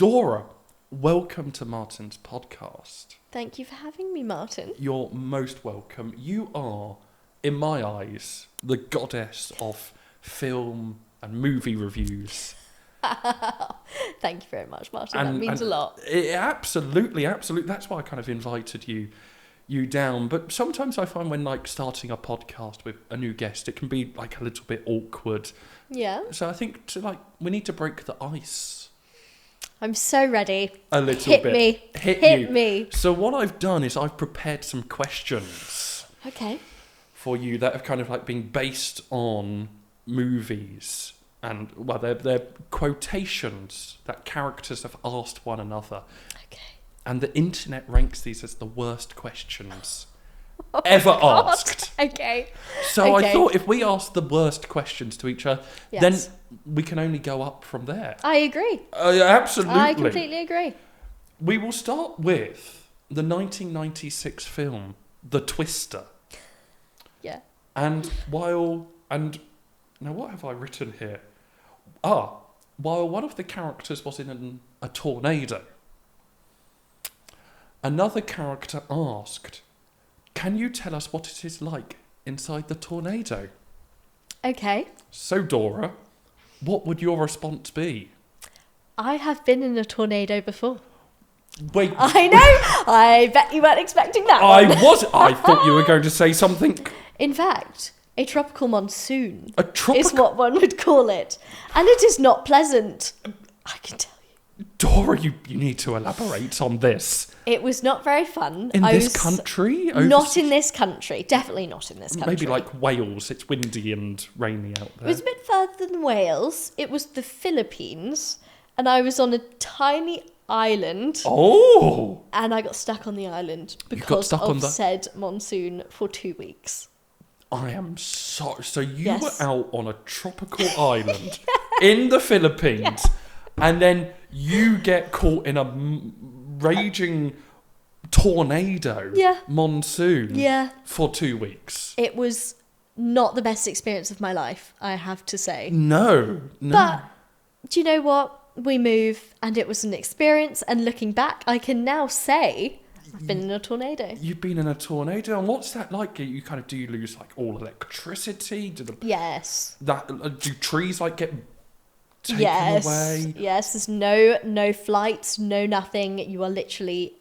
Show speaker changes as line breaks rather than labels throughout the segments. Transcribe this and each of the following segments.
Dora, welcome to Martin's podcast.
Thank you for having me, Martin.
You're most welcome. You are, in my eyes, the goddess of film and movie reviews.
Thank you very much, Martin. That means a lot.
Absolutely. That's why I kind of invited you down. But sometimes I find when starting a podcast with a new guest, it can be a little bit awkward.
Yeah.
So I think we need to break the ice.
I'm so ready.
A little bit.
Hit me.
So what I've done is I've prepared some questions.
Okay.
For you that have kind of been based on movies. And, they're quotations that characters have asked one another.
Okay.
And the internet ranks these as the worst questions ever asked.
Okay.
So I thought if we ask the worst questions to each other, then we can only go up from there.
I agree.
Absolutely.
I completely agree.
We will start with the 1996 film, The Twister.
Yeah.
And now what have I written here? While one of the characters was in a tornado, another character asked, "Can you tell us what it is like inside the tornado?"
Okay.
So, Dora, what would your response be?
I have been in a tornado before.
Wait.
I know. I bet you weren't expecting that one.
I thought you were going to say something.
In fact, a tropical monsoon
Is
is what one would call it. And it is not pleasant. I can tell you.
Dora, you need to elaborate on this.
It was not very fun.
In this country?
Not in this country. Definitely not in this country.
Maybe Wales. It's windy and rainy out there.
It was a bit further than Wales. It was the Philippines. And I was on a tiny island.
Oh!
And I got stuck on the island because of said monsoon for 2 weeks.
I am sorry. So you were out on a tropical island in the Philippines, and then you get caught in a raging tornado monsoon for 2 weeks.
It was not the best experience of my life, I have to say.
No.
But do you know what? We move, and it was an experience, and looking back, I can now say I've been in a tornado.
You've been in a tornado, and what's that like? Do you lose all electricity?
Yes.
Do trees get taken away?
Yes. There's no flights, no nothing. You are literally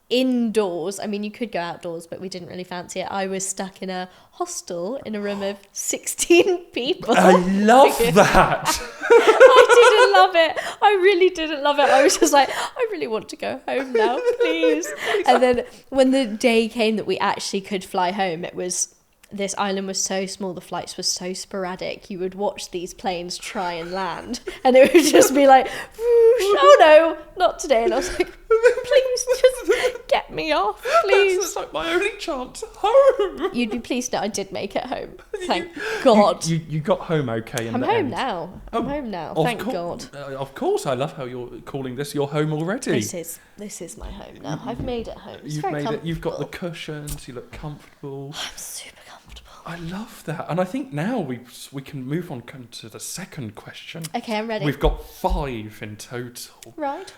indoors. I mean, you could go outdoors, but we didn't really fancy it. I was stuck in a hostel in a room of 16 people.
I love that.
I didn't love it. I really didn't love it. I was just I really want to go home now, please. And then when the day came that we actually could fly home, this island was so small, the flights were so sporadic. You would watch these planes try and land, and it would just be oh no, not today. And I was please just get me off, please.
That's my only chance home.
You'd be pleased that I did make it home. Thank God.
You got home okay in
I'm
the
home
end.
now. I'm home now. Thank God.
Of course, I love how you're calling this your home already.
This is my home now. I've made it home. It's
You've
very
made
comfortable.
it. You've got the cushions. You look comfortable.
I'm super comfortable.
I love that, and I think now we can move on to the second question.
Okay, I'm ready.
We've got 5 in total.
Right.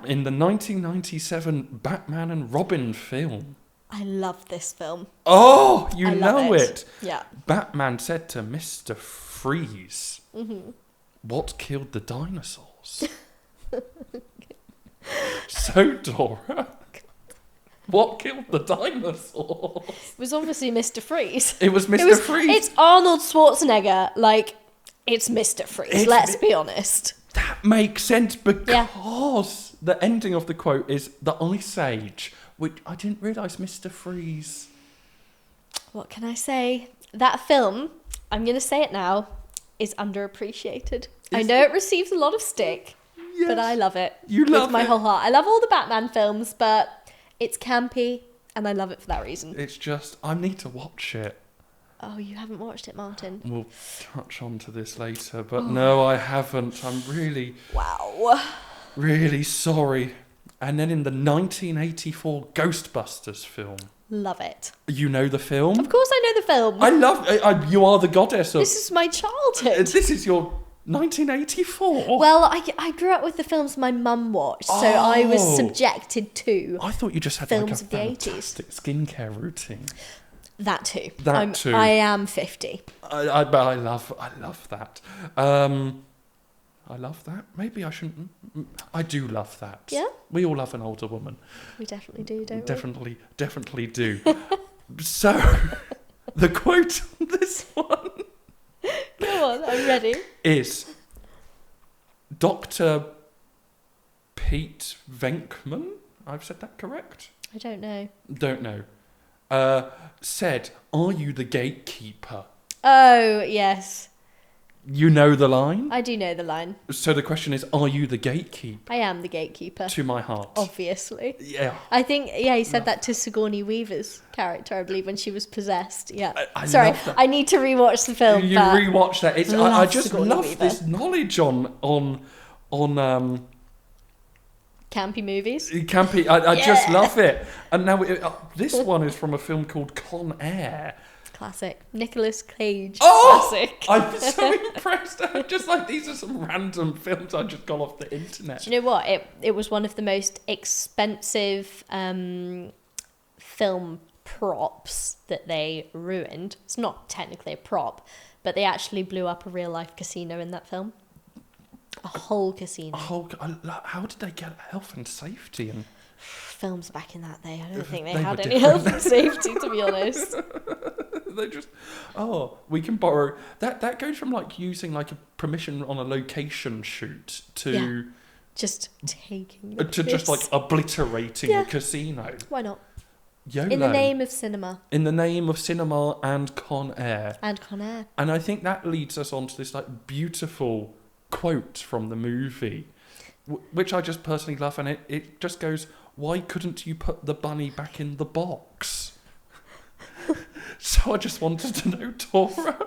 In the 1997 Batman and Robin film.
I love this film.
Oh, you
I
know
love
it.
Yeah.
Batman said to Mr. Freeze, "What killed the dinosaurs?" So, Dora, what killed the dinosaurs?
It was obviously Mr. Freeze.
It was Mr. Freeze.
It's Arnold Schwarzenegger. It's Mr. Freeze. Let's be honest.
That makes sense because the ending of the quote is the Ice Age, which I didn't realise Mr. Freeze.
What can I say? That film, I'm going to say it now, is underappreciated. I know it receives a lot of stick, but I love it.
You love it?
With my whole heart. I love all the Batman films, but it's campy, and I love it for that reason.
It's just, I need to watch it.
Oh, you haven't watched it, Martin?
We'll touch on to this later, but no, I haven't. I'm really sorry. And then in the 1984 Ghostbusters film.
Love it.
You know the film?
Of course I know the film.
I love... you are the goddess of...
This is my childhood.
This is your 1984?
Well, I grew up with the films my mum watched, so I was subjected to
I thought you just had
films
like a
of the 80s.
fantastic skincare routine.
That too.
Too.
I am 50.
I love that. I love that. Maybe I shouldn't. I do love that.
Yeah?
We all love an older woman.
We definitely do, don't we?
Definitely do. So, the quote on this one
Go on, I'm ready.
is Dr. Pete Venkman. I've said that correct?
I don't know.
Don't know. Said, "Are you the gatekeeper?"
Oh, yes.
You know the line?
I do know the line.
So the question is, are you the gatekeeper?
I am the gatekeeper.
To my heart.
Obviously.
Yeah.
I think, he said that to Sigourney Weaver's character, I believe, when she was possessed. Yeah.
I
Sorry,
love that.
I need to rewatch the film.
You
but
rewatch that. It's, I just
Sigourney
love
Weaver.
this knowledge on
Campy movies.
campy. I just love it. And now this one is from a film called Con Air.
Classic. Nicolas Cage.
Oh,
Classic.
I'm so impressed. I'm just like, these are some random films I just got off the internet.
Do you know what? It was one of the most expensive film props that they ruined. It's not technically a prop, but they actually blew up a real life casino in that film. A whole casino.
How did they get health and safety? And
films back in that day, I don't think they
They
had
were
any health and safety, to be honest.
they just, we can borrow that. That goes from like using like a permission on a location shoot to
just taking the
to just like obliterating a casino.
Why not?
YOLO.
In the name of cinema.
In the name of cinema and Con Air.
And Con Air.
And I think that leads us on to this like beautiful quote from the movie, which I just personally love, and it just goes, "Why couldn't you put the bunny back in the box?" So I just wanted to know, Dora,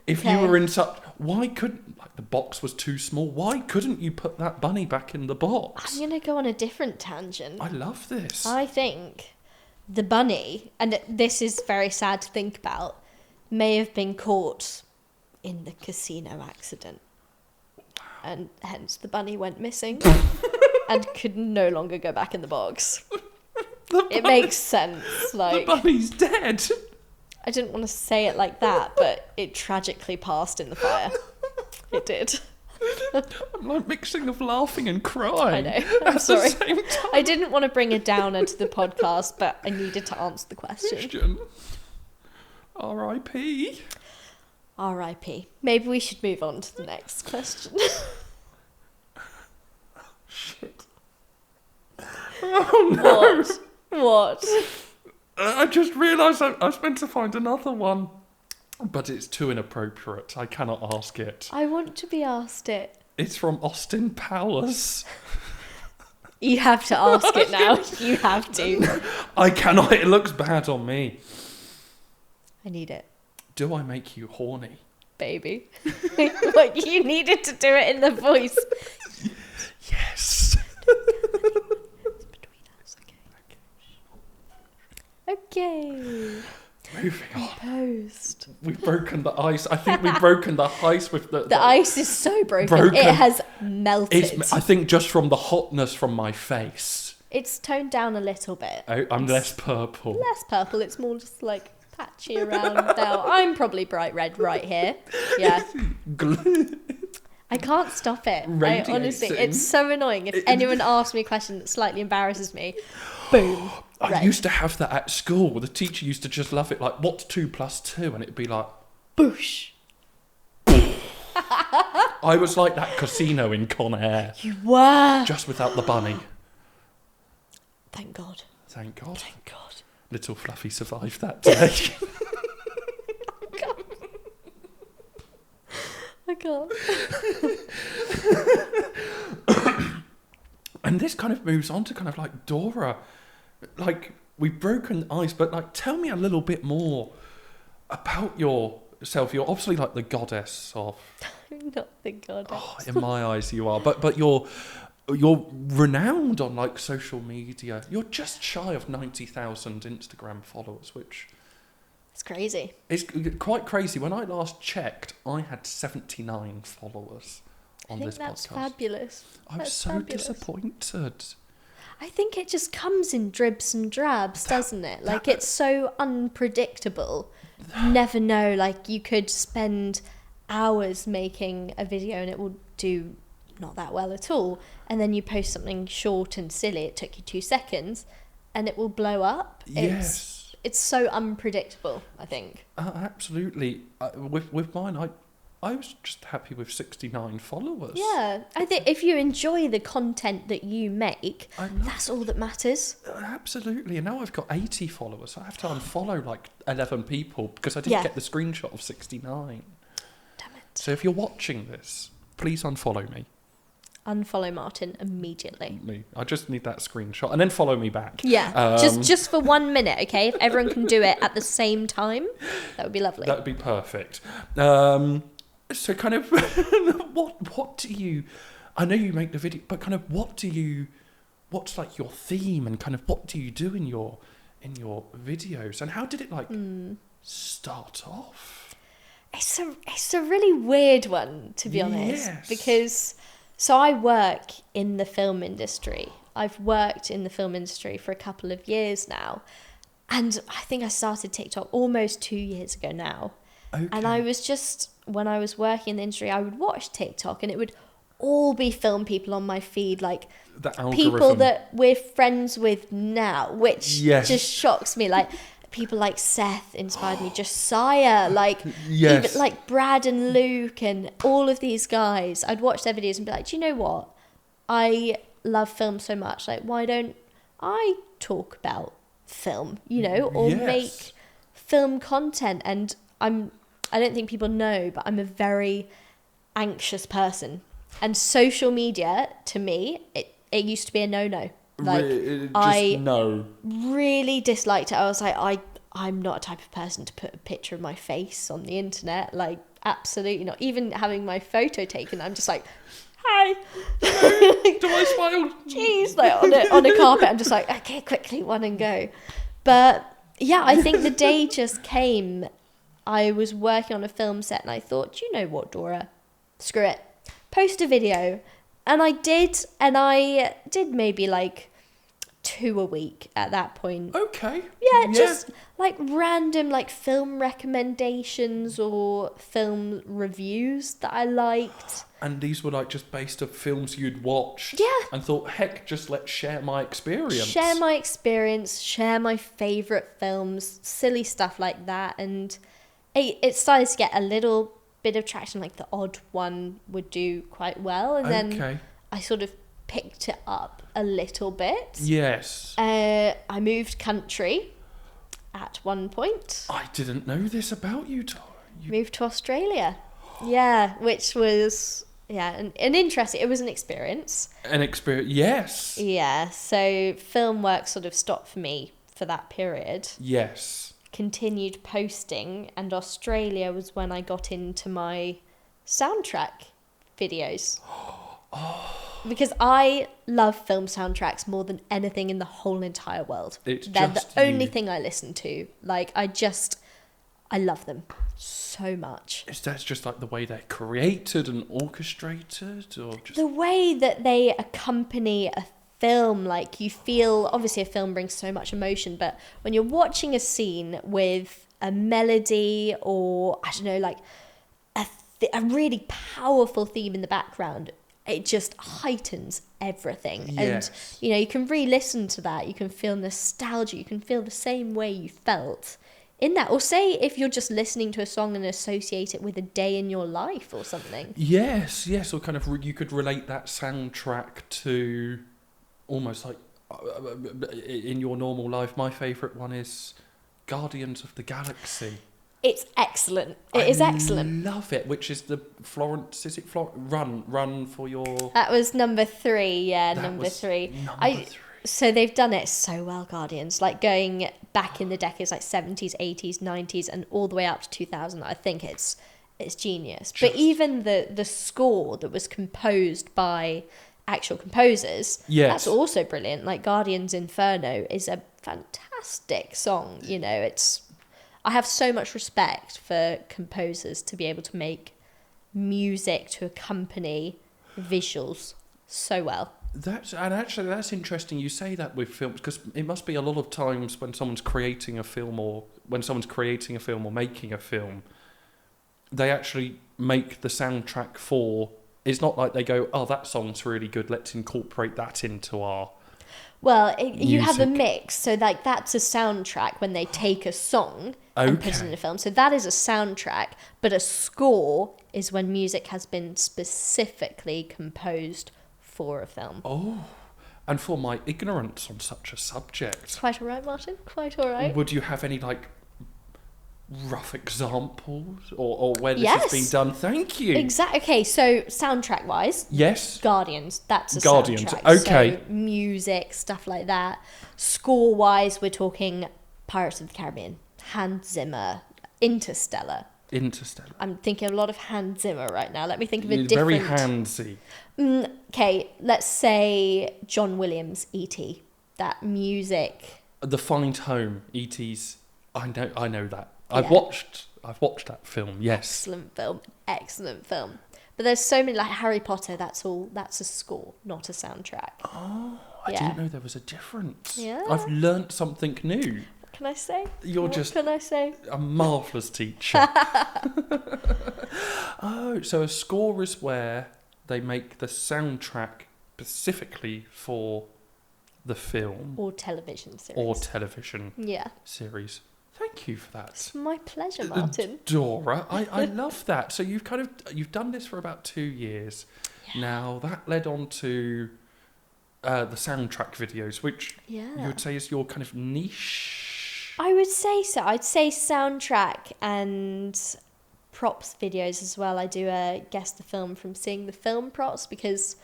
if you were in such, why couldn't, like the box was too small, why couldn't you put that bunny back in the box?
I'm going to go on a different tangent.
I love this.
I think the bunny, and this is very sad to think about, may have been caught in the casino accident. And hence the bunny went missing and could no longer go back in the box. It makes sense. Like,
the bunny's dead.
I didn't want to say it like that, but it tragically passed in the fire. It did.
I'm like mixing of laughing and crying.
I know. I'm sorry.
At the same time.
I didn't want to bring a downer to the podcast, but I needed to answer the question.
R.I.P.
R.I.P. Maybe we should move on to the next question.
Shit. Oh no.
What?
I just realised I was meant to find another one. But it's too inappropriate. I cannot ask it.
I want to be asked it.
It's from Austin Powers.
You have to ask it now. You have to.
I cannot. It looks bad on me.
I need it.
Do I make you horny?
Baby. Like, you needed to do it in the voice.
Yes.
It's between us, okay? Okay.
Moving on.
Post.
We've broken the ice. I think we've broken the ice with the...
The ice is so broken. It has melted.
I think just from the hotness from my face.
It's toned down a little bit.
I'm less purple.
Less purple. It's more just like patchy around now. I'm probably bright red right here. Yeah. I can't stop it. I honestly, it's so annoying. If anyone asks me a question that slightly embarrasses me, boom.
I used to have that at school. The teacher used to just love it. Like, what's 2 + 2? And it'd be like,
boosh.
I was like that casino in Con Air.
You were.
Just without the bunny.
Thank God.
Thank God.
Thank God.
Little Fluffy survived that day.
I can't.
And this kind of moves on to kind of like Dora. Like, we've broken ice, but like, tell me a little bit more about yourself. You're obviously like the goddess of...
I'm not the goddess.
Oh, in my eyes you are. But you're renowned on like social media. You're just shy of 90,000 Instagram followers, which...
It's crazy.
It's quite crazy. When I last checked, I had 79 followers on this podcast.
That's fabulous.
I'm so disappointed.
I think it just comes in dribs and drabs, doesn't it? Like, it's so unpredictable. You never know. Like, you could spend hours making a video and it will do not that well at all. And then you post something short and silly. It took you 2 seconds and it will blow up.
Yes.
It's so unpredictable, I think.
Absolutely. With mine, I was just happy with 69 followers.
Yeah, I think if you enjoy the content that you make, that's all that matters.
Absolutely. And now I've got 80 followers. So I have to unfollow like 11 people because I didn't get the screenshot of 69.
Damn it.
So if you're watching this, please unfollow me.
Unfollow Martin immediately.
I just need that screenshot and then follow me back.
Yeah, just for 1 minute, okay? If everyone can do it at the same time, that would be lovely.
That would be perfect. So kind of, what do you, I know you make the video, but kind of what's like your theme and kind of what do you do in your videos and how did it like start off?
It's a really weird one, to be honest, because so I work in the film industry. I've worked in the film industry for a couple of years now, and I think I started TikTok almost 2 years ago now. Okay. And I was just, when I was working in the industry, I would watch TikTok and it would all be film people on my feed, like people that we're friends with now, which just shocks me. Like people like Seth inspired me, Josiah, like even like Brad and Luke and all of these guys. I'd watch their videos and be like, do you know what? I love film so much. Like, why don't I talk about film, or make film content? And I don't think people know, but I'm a very anxious person. And social media, to me, it used to be a no-no. Like, I really disliked it. I was like, I'm not a type of person to put a picture of my face on the internet. Like, absolutely not. Even having my photo taken, I'm just like, hi.
Do I smile?
Jeez, like on a carpet, I'm just like, okay, quickly, one and go. But yeah, I think the day just came. I was working on a film set and I thought, do you know what, Dora? Screw it. Post a video. And I did maybe like 2 a week at that point.
Okay.
Yeah, just like random like film recommendations or film reviews that I liked.
And these were like just based on films you'd watched.
Yeah.
And thought, heck, just let's share my experience.
Share my favourite films, silly stuff like that. And it started to get a little bit of traction, like the odd one would do quite well. And then I sort of picked it up a little bit.
Yes.
I moved country at one point.
I didn't know this about you, Dora.
Moved to Australia. Yeah, which was an interesting. It was an experience.
Yes.
Yeah. So film work sort of stopped for me for that period.
Yes.
Continued posting, and Australia was when I got into my soundtrack videos. Because I love film soundtracks more than anything in the whole entire world. They're the only thing I listen to. Like, I love them so much.
That's just like the way they're created and orchestrated, or just
the way that they accompany a film. Like, you feel, obviously a film brings so much emotion, but when you're watching a scene with a melody or, I don't know, like a really powerful theme in the background, it just heightens everything.
Yes.
And you can re-listen to that, you can feel nostalgia, you can feel the same way you felt in that. Or say if you're just listening to a song and associate it with a day in your life or something.
Yes, or kind of you could relate that soundtrack to almost like in your normal life. My favourite one is Guardians of the Galaxy.
It's excellent. It is excellent.
I love it, which is the Florence, is it Run for Your...
That was number 3, yeah, number 3. So they've done it so well, Guardians, like going back in the decades, like 70s, 80s, 90s, and all the way up to 2000. I think it's genius. But even the score that was composed by actual composers, that's also brilliant. Like Guardians Inferno is a fantastic song. I have so much respect for composers to be able to make music to accompany visuals so well.
That's interesting you say that with films, because it must be a lot of times when someone's creating a film or making a film, they actually make the soundtrack for. It's not like they go, oh, that song's really good, let's incorporate that into our.
Well, you have a mix, so like that's a soundtrack when they take a song and put it in a film. So that is a soundtrack, but a score is when music has been specifically composed for a film.
Oh, and for my ignorance on such a subject.
It's quite all right, Martin. Quite all right.
Would you have any like rough examples or where this has been done? Thank you.
Exactly. Okay, so soundtrack wise,
yes,
Guardians. That's a soundtrack.
Okay,
so music, stuff like that. Score wise, we're talking Pirates of the Caribbean, Hans Zimmer, Interstellar. I'm thinking a lot of Hans Zimmer right now. Let me think of a different.
Very handsy.
Okay, let's say John Williams, E.T. That music.
The Find Home, E.T.'s. I know that.
Yeah.
I've watched that film. Yes.
Excellent film. But there's so many, like Harry Potter. That's a score, not a soundtrack.
Oh, I didn't know there was a difference.
Yeah.
I've learnt something new.
What can I say?
Can I say? A marvellous teacher. Oh, so a score is where they make the soundtrack specifically for the film
or television series.
Series. Thank you for that.
It's my pleasure, Martin.
Dora, I love that. So you've done this for about 2 years.
Yeah.
Now that led on to the soundtrack videos, which you would say is your kind of niche.
I would say so. I'd say soundtrack and props videos as well. I do guess the film from seeing the film props because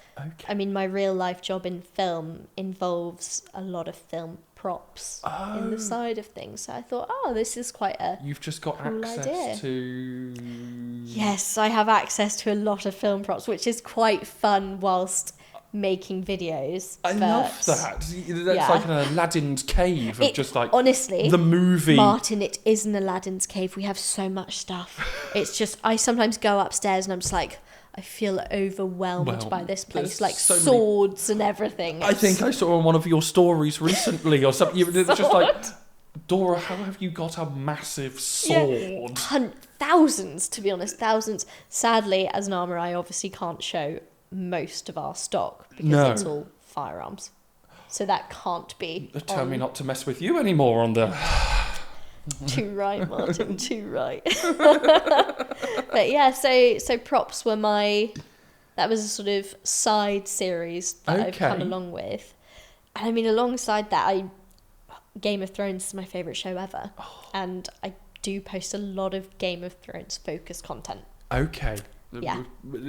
I mean my real life job in film involves a lot of film props in the side of things. So I thought, this is quite a
You've just got
cool
access
idea.
to.
Yes, I have access to a lot of film props, which is quite fun whilst making videos.
I love that. That's like an Aladdin's cave of just like
honestly
the movie.
Martin, it is an Aladdin's cave. We have so much stuff. It's just I sometimes go upstairs and I'm just like I feel overwhelmed by this place, like so swords and everything.
I think I saw on one of your stories recently or something. It's just like, Dora, how have you got a massive sword?
Thousands, to be honest, thousands. Sadly, as an armourer, I obviously can't show most of our stock because it's all firearms. So that can't be.
Tell me not to mess with you anymore on the.
Too right, Martin, too right. But yeah, so props were that was a sort of side series that I've come along with. And I mean, alongside that, Game of Thrones is my favourite show ever. And I do post a lot of Game of Thrones focused content. Okay.
Yeah.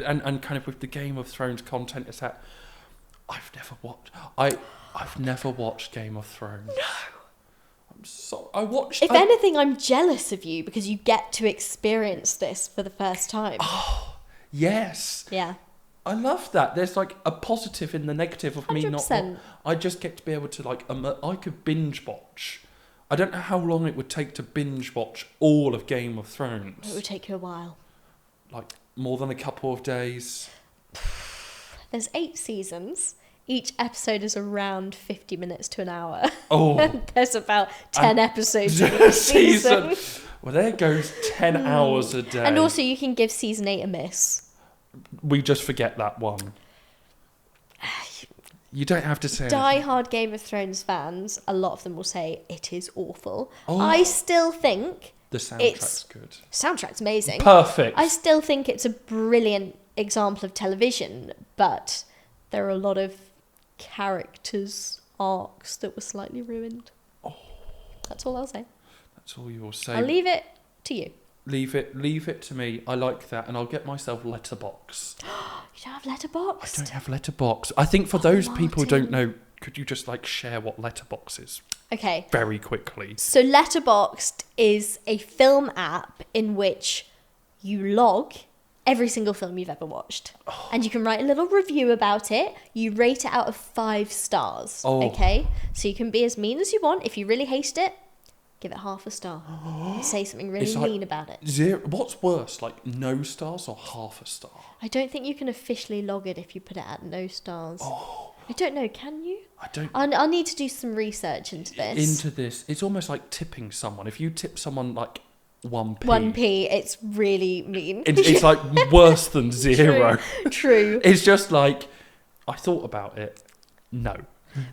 And kind of with the Game of Thrones content, is that I've never watched Game of Thrones. No. So I watched.
If anything, I'm jealous of you because you get to experience this for the first time.
Oh, yes.
Yeah.
I love that. There's like a positive in the negative of 100%. Me not. I just get to be able to like. I could binge watch. I don't know how long it would take to binge watch all of Game of Thrones.
It would take you a while.
Like more than a couple of days.
There's 8 seasons. Each episode is around 50 minutes to an hour.
Oh.
There's about 10 episodes in each season.
Well, there goes 10 hours a day.
And also you can give season 8 a miss.
We just forget that one. You don't have to say
Die-hard Game of Thrones fans, a lot of them will say it is awful. I still think
the soundtrack's good.
Soundtrack's amazing.
Perfect.
I still think it's a brilliant example of television, but there are a lot of characters' arcs that were slightly ruined. That's all I'll say.
That's all you'll say.
I'll leave it to you.
Leave it to me. I like that, and I'll get myself Letterboxd.
You don't have Letterboxd?
I don't have Letterboxd. I think for those people who don't know, could you just like share what Letterboxd is?
Okay.
Very quickly.
So Letterboxd is a film app in which you log every single film you've ever watched. And you can write a little review about it. You rate it out of 5 stars. Okay? So you can be as mean as you want. If you really hate it, Give it half a star. Say something really
It's like
mean about it.
What's worse, like no stars or half a star?
I don't think you can officially log it if you put it at no stars.
Oh,
I don't know, can you?
I don't.
I'll need to do some research into this.
It's almost like tipping someone. If you tip someone like 1p.
1p, it's really mean.
It's like worse than 0.
True.
It's just like, I thought about it. No.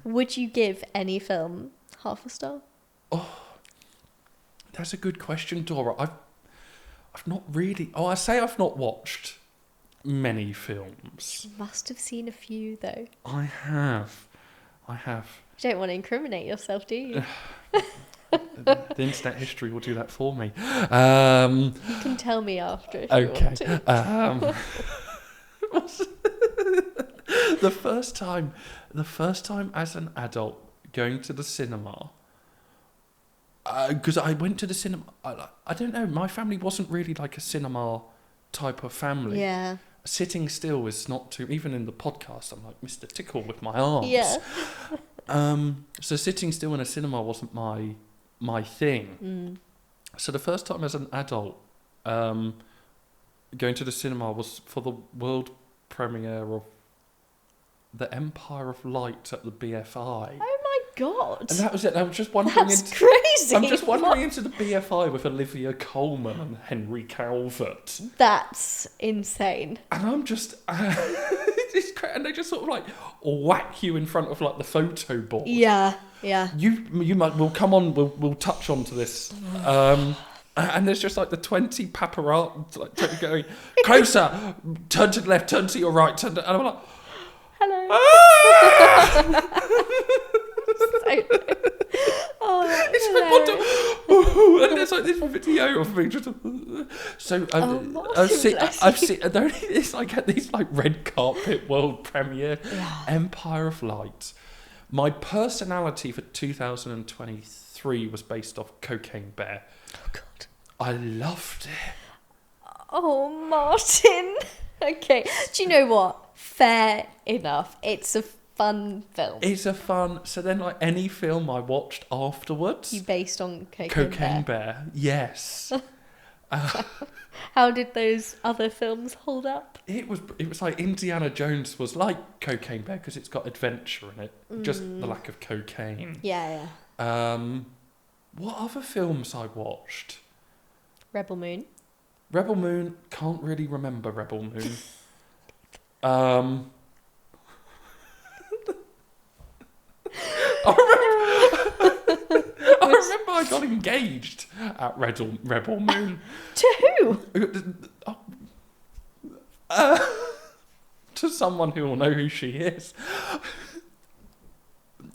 Would you give any film half a star?
Oh, that's a good question, Dora. I've not really. Oh, I say I've not watched many films.
You must have seen a few, though.
I have.
You don't want to incriminate yourself, do you?
The internet history will do that for me.
You can tell me after if you want to.
The first time as an adult going to the cinema, because I went to the cinema. I don't know. My family wasn't really like a cinema type of family.
Yeah.
Sitting still is not too. Even in the podcast, I'm like Mr. Tickle with my arms.
Yeah.
So sitting still in a cinema wasn't my thing. So the first time as an adult going to the cinema was for the world premiere of The Empire of Light at the BFI.
Oh my God.
And that was it. I was just wandering
crazy.
I'm just wandering into the BFI with Olivia Colman and Henry Calvert.
That's insane.
And I'm just... it's great. And they just sort of like whack you in front of like the photo board.
Yeah.
You might... We'll come on... We'll touch on to this. And there's just like the 20 paparazzi like going, closer, turn to the left, turn to your right, turn to... And I'm like...
Hello.
And there's like this video of me just. So it's like at these like red carpet world premiere, Empire of Light. My personality for 2023 was based off Cocaine Bear.
Oh God,
I loved it.
Oh Martin. Okay, do you know what? Fair enough. It's a fun film.
It's a fun. So then, like any film I watched afterwards,
You based on
Cocaine Bear. Yes.
How did those other films hold up?
It was like Indiana Jones was like Cocaine Bear because it's got adventure in it, just the lack of cocaine.
Yeah.
What other films I watched?
Rebel Moon.
Can't really remember Rebel Moon. I remember I got engaged at Rebel Moon.
To who?
To someone who will know who she is.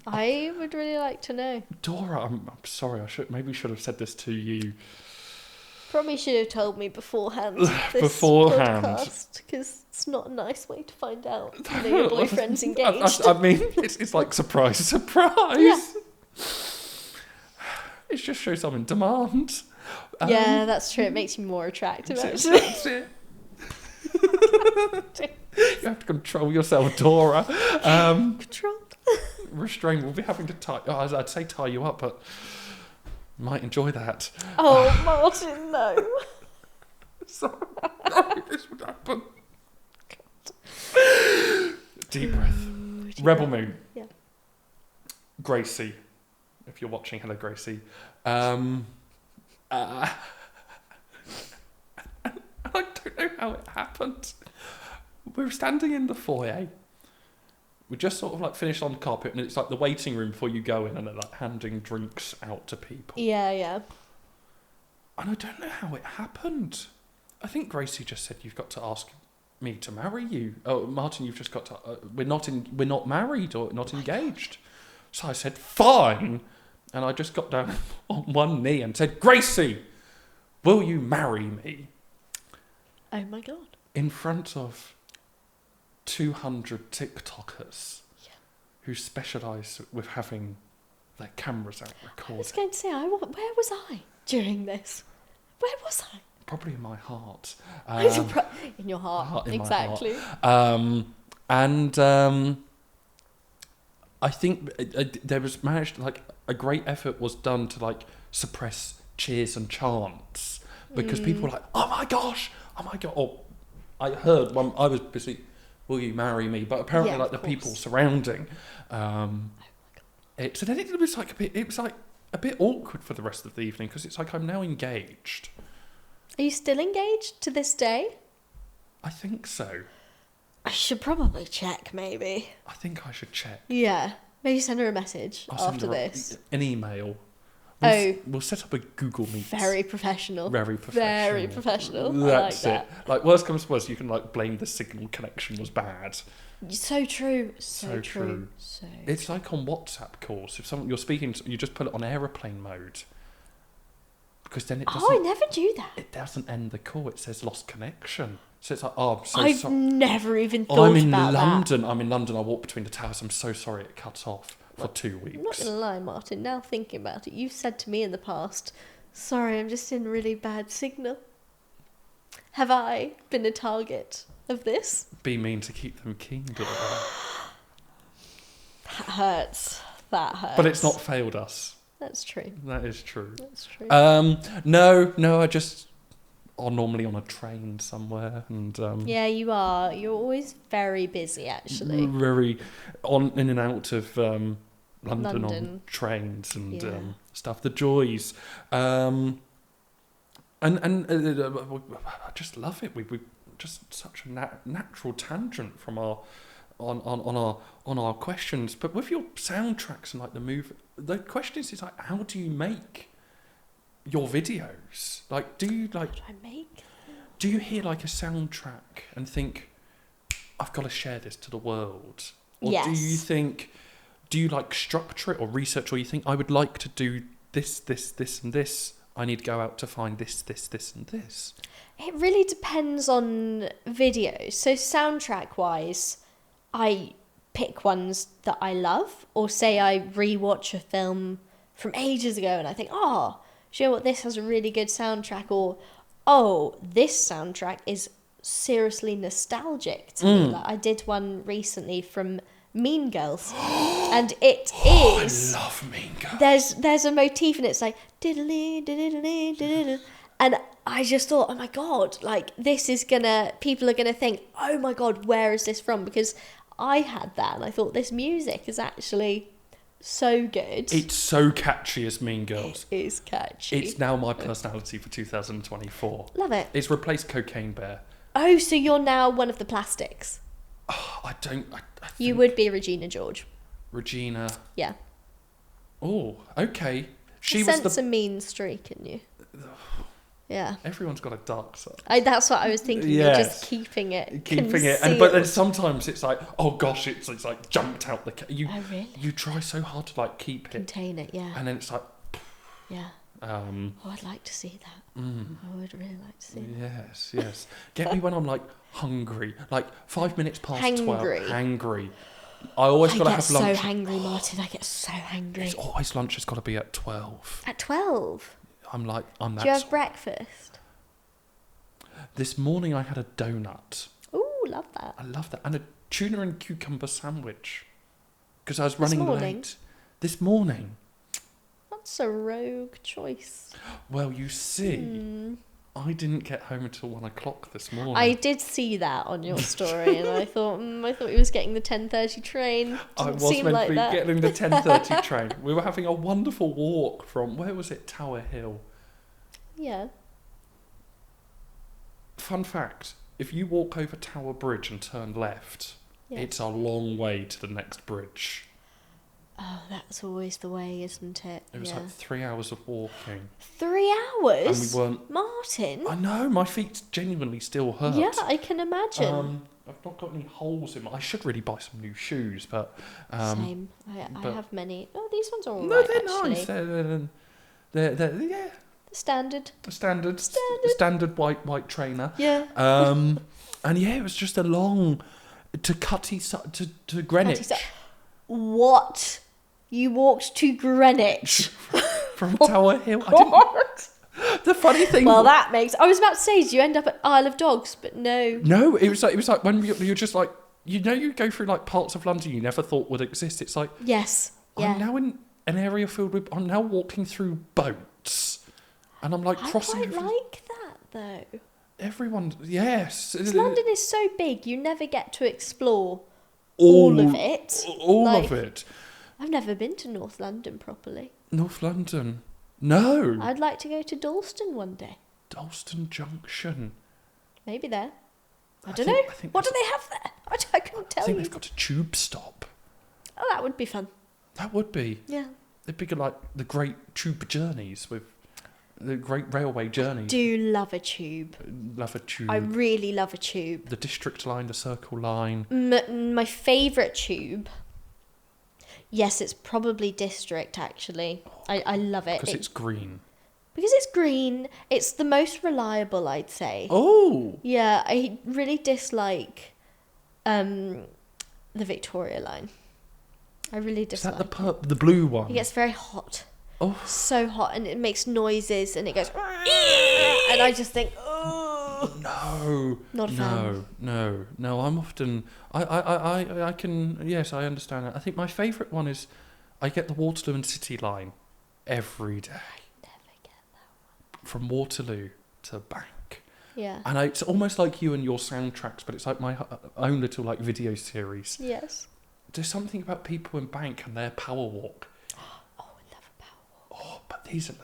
I would really like to know.
Dora, I'm sorry. I should have said this to you.
Probably should have told me beforehand. Because it's not a nice way to find out. You know, your boyfriend's engaged.
I mean, it's like surprise.
Yeah.
It just shows I'm in demand.
Yeah, that's true. It makes you more attractive, actually.
That's it. You have to control yourself, Dora.
Controlled.
Restrain. We'll be having to tie. I'd say tie you up, but might enjoy that.
Oh, Martin, no.
Sorry, this would happen. Deep breath. Rebel Moon.
Yeah.
Gracie, if you're watching, hello, Gracie. I don't know how it happened. We were standing in the foyer. We just sort of like finished on the carpet, and it's like the waiting room before you go in, and they're like handing drinks out to people.
Yeah.
And I don't know how it happened. I think Gracie just said, "You've got to ask me to marry you." Oh, Martin, you've just got to. We're not married or not engaged. So I said, "Fine," and I just got down on one knee and said, "Gracie, will you marry me?"
Oh my God.
In front of 200 TikTokers who specialise with having their cameras out recording.
I was going to say, where was I during this? Where was I?
Probably in my heart.
In your heart, exactly.
I think there was managed, like, a great effort was done to like suppress cheers and chants because people were like, oh my gosh, oh, I heard one, I was busy, will you marry me? But apparently,
Yeah,
like, the
of course.
people surrounding, it. So then it was like a bit awkward for the rest of the evening because it's like I'm now engaged.
Are you still engaged to this day?
I think so.
I should probably check, maybe.
I think I should check.
Yeah. Maybe send her a message
I'll send
after
her
this.
an email.
Oh.
We'll set up a Google Meet.
Very professional.
Very professional.
Very professional.
That's
I like
it. Like, worst comes to worst, you can like blame the signal connection was bad.
So true.
So
So
true.
true. So
It's like on WhatsApp calls. If someone you're speaking to, you just put it on aeroplane mode. Because then it doesn't.
Oh, I never do that.
It doesn't end the call. It says lost connection. So it's like, oh, I'm so
I've
sorry.
never even thought
I'm in
about
London. I'm in London. I walk between the towers. I'm so sorry it cut off for 2
that. I'm not
weeks.
going to lie, Martin. Now thinking about it, you've said to me in the past, sorry, I'm just in really bad signal. Have I been a target of this?
Be mean to keep them keen, Dora.
That hurts. That hurts.
But it's not failed us.
That's true.
That is true.
That's true.
No, I just are normally on a train somewhere and
Yeah, you are. You're always very busy, actually.
very on in and out of London on
London.
trains and
Yeah.
stuff. The joys, and I just love it. We just such a natural tangent from our on our questions. But with your soundtracks and like the question is like, how do you make your videos? Like, do you like?
What do I make?
Do you hear like a soundtrack and think, I've got to share this to the world? Or
Yes.
do you like structure it or research, or you think, I would like to do this, and this. I need to go out to find this, and this.
It really depends on videos. So soundtrack-wise, I pick ones that I love, or say I rewatch a film from ages ago and I think, oh, do you know what, this has a really good soundtrack, or oh, this soundtrack is seriously nostalgic to me. Like, I did one recently from Mean Girls, and it is.
I love Mean Girls.
There's a motif, and it's like diddly, diddly, diddly, and I just thought, oh my god, like this is people are gonna think, oh my god, where is this from? Because I had that, and I thought this music is actually so good.
It's so catchy as Mean Girls.
It is catchy.
It's now my personality for 2024.
Love it.
It's replaced Cocaine Bear.
Oh, so you're now one of the plastics.
Oh, I think
You would be Regina George.
Regina.
Yeah.
Oh, okay. She
Sense
was the.
a mean streak in you. Yeah.
Everyone's got a dark side.
That's what I was thinking. You're
Yes.
just keeping it.
And but
concealed.
then sometimes it's like, oh gosh, it's like jumped out the.
Oh, really?
You try so hard to like keep it,
Contain it, yeah.
and then it's like,
Yeah.
um,
Oh, I'd like to see that. I would really like to see that.
yes. Get me when I'm like hungry, like 5 minutes past 12.
Hangry.
Hangry. I always
I
got to
get
have lunch.
so hangry, Martin. I get so hangry.
It's always lunch has got to be at 12.
At 12?
I'm that.
Do you have breakfast?
This morning I had a donut.
Ooh, love that.
I love that, and a tuna and cucumber sandwich because I was
This
running
morning?
late. This morning.
That's a rogue choice.
Well, you see, I didn't get home until 1 o'clock this morning.
I did see that on your story, and I thought he was getting the 10:30 train.
I
Didn't
was
seem
meant
like
to be
that.
getting the 10:30 train. We were having a wonderful walk from, where was it? Tower Hill.
Yeah.
Fun fact, if you walk over Tower Bridge and turn left,
Yeah.
it's a long way to the next bridge.
Oh, that's always the way, isn't it?
It was
yeah.
like 3 hours of walking.
3 hours?
And we weren't...
Martin?
I know, my feet genuinely still hurt.
Yeah, I can imagine.
I've not got any holes in my... I should really buy some new shoes, but...
Same. I
but-
have many. Oh, these ones are all
No,
right,
they're
actually.
nice. They're yeah,
The standard.
standard white trainer.
Yeah.
And yeah, it was just a long to to Greenwich
What? You walked to Greenwich?
from Tower Hill. I didn't,
What?
the funny thing.
Well, that makes... I was about to say, do you end up at Isle of Dogs? But no.
No, it was like when you're just like, you know, you go through like parts of London you never thought would exist. It's like,
Yes. Yeah.
I'm now in an area filled with. I'm now walking through boats. districts. And I'm like
I
crossing
quite like that though.
everyone. Yes.
'Cause London is so big, you never get to explore
all
all of it.
All of it.
I've never been to North London properly.
North London. No.
I'd like to go to Dalston one day.
Dalston Junction.
Maybe there. I don't
think-
know.
I think
What do
there's-
they have there? I couldn't
I
tell
think
you.
they've got a tube stop.
Oh, that would be fun.
That would be.
Yeah.
It'd be like the great tube journeys with the great railway journeys.
Do love a tube.
Love a tube.
I really love a tube.
The District line, the Circle line.
My favourite tube. Yes, it's probably District actually. I love it.
Because it's green.
Because it's green. It's the most reliable, I'd say.
Oh!
Yeah, I really dislike the Victoria line. I really
Is
dislike
that the blue one?
it. It gets very hot.
Oh.
So hot, and it makes noises, and it goes... and I just think, oh...
No.
Not a fan.
No. I'm often... I can... Yes, I understand that. I think my favourite one is... I get the Waterloo and City line every day.
Never get that one.
From Waterloo to Bank.
Yeah.
And it's almost like you and your soundtracks, but it's like my own little like video series.
Yes.
There's something about people in Bank and their power walk.
Oh, I love a power walk.
Oh, but these are like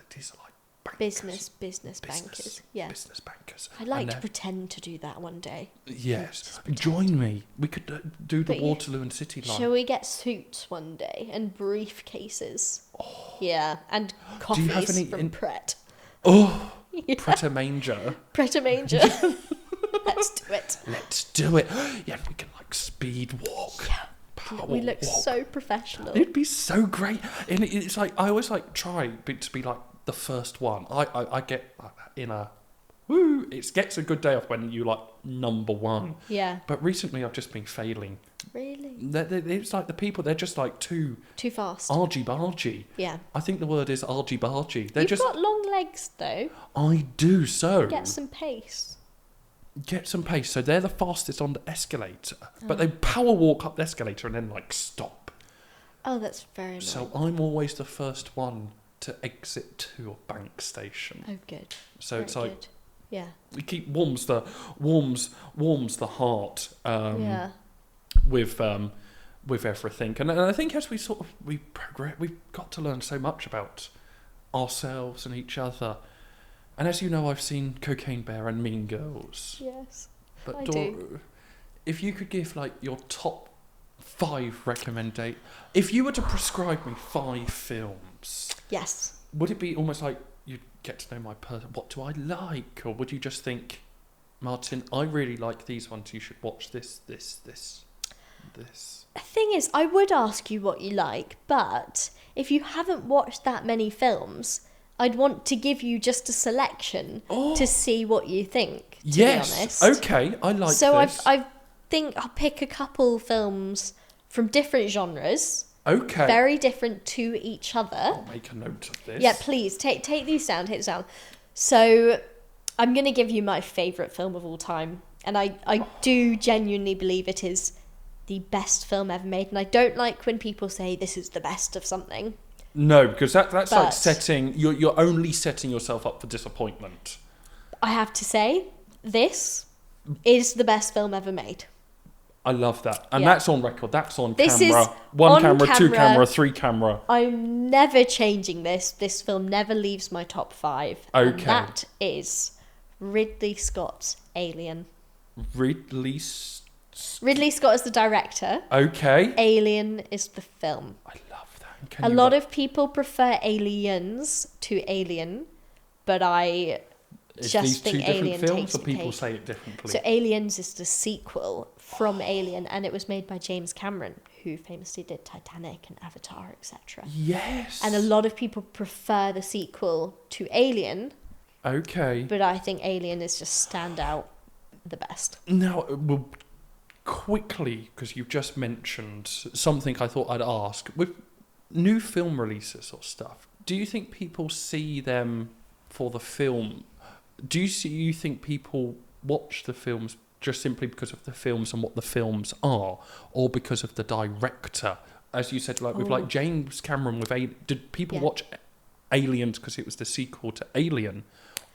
bankers.
Business bankers. Yeah.
Business bankers.
I'd like
And
to
they're-
pretend to do that one day.
Yes.
Just pretend.
Join me. We could do the
But
Waterloo and City line.
Shall we get suits one day and briefcases? Oh. Yeah, and
Do you have
coffees
any
from Pret.
Oh,
Yeah.
Pret a Manger.
Pret a Manger. Let's do it.
Let's do it. Yeah, we can like speed walk.
Yeah.
Power
We look
walk.
so professional.
It'd be so great. And it's like, I always like try to be like the first one. I get like that in a, woo, it gets a good day off when you like number one.
Yeah.
But recently I've just been failing.
Really?
It's like the people, they're just like too
fast.
argy-bargy.
Yeah.
I think the word is argy-bargy. They're
You've
just,
got long legs though.
I do so.
Get some pace.
Get some pace. So they're the fastest on the escalator. But they power walk up the escalator and then like stop.
Oh, that's very annoying.
So I'm always the first one to exit to a Bank station.
Oh, good.
So
Very
it's like
good. Yeah.
it keep warms the heart
Yeah.
with everything. And I think as we progress, we've got to learn so much about ourselves and each other. And as you know, I've seen Cocaine Bear and Mean Girls.
Yes.
But
I
Dora,
do.
if you could give like your top 5 if you were to prescribe me 5 films,
Yes.
would it be almost like you'd get to know my person? What do I like? Or would you just think, Martin, I really like these ones, you should watch this.
The thing is, I would ask you what you like, but if you haven't watched that many films, I'd want to give you just a selection to see what you think, to be honest.
Okay, I like
so
this.
I think I'll pick a couple films from different genres,
Okay.
very different to each other.
I'll make a note of this.
Yeah, please, take these down, take this down. So I'm going to give you my favourite film of all time, and I do genuinely believe it is the best film ever made, and I don't like when people say this is the best of something.
No, because that's like
But-
setting, you're only setting yourself up for disappointment.
I have to say, this is the best film ever made.
I love that. And
Yeah.
that's on record. That's on
This
camera.
is
1
on
camera, 2
camera.
camera, 3 camera.
I'm never changing this. This film never leaves my top 5. And
Okay.
that is Ridley Scott's Alien.
Ridley
Ridley Scott is the director.
Okay.
Alien is the film.
I love that.
A lot of people prefer Aliens to Alien, but I
Is
just
these two
think
different
Alien
films,
takes
or
the
people
cake.
say it differently?
So Aliens is the sequel from Alien, and it was made by James Cameron, who famously did Titanic and Avatar, etc.
Yes.
And a lot of people prefer the sequel to Alien,
Okay.
but I think Alien is just stand out the best.
Now, we'll quickly, because you've just mentioned something I thought I'd ask. With new film releases or stuff, do you think people see them for the film? Do you think people watch the films just simply because of the films and what the films are, or because of the director? As you said, like with like James Cameron with did people
Yeah.
watch Aliens because it was the sequel to Alien,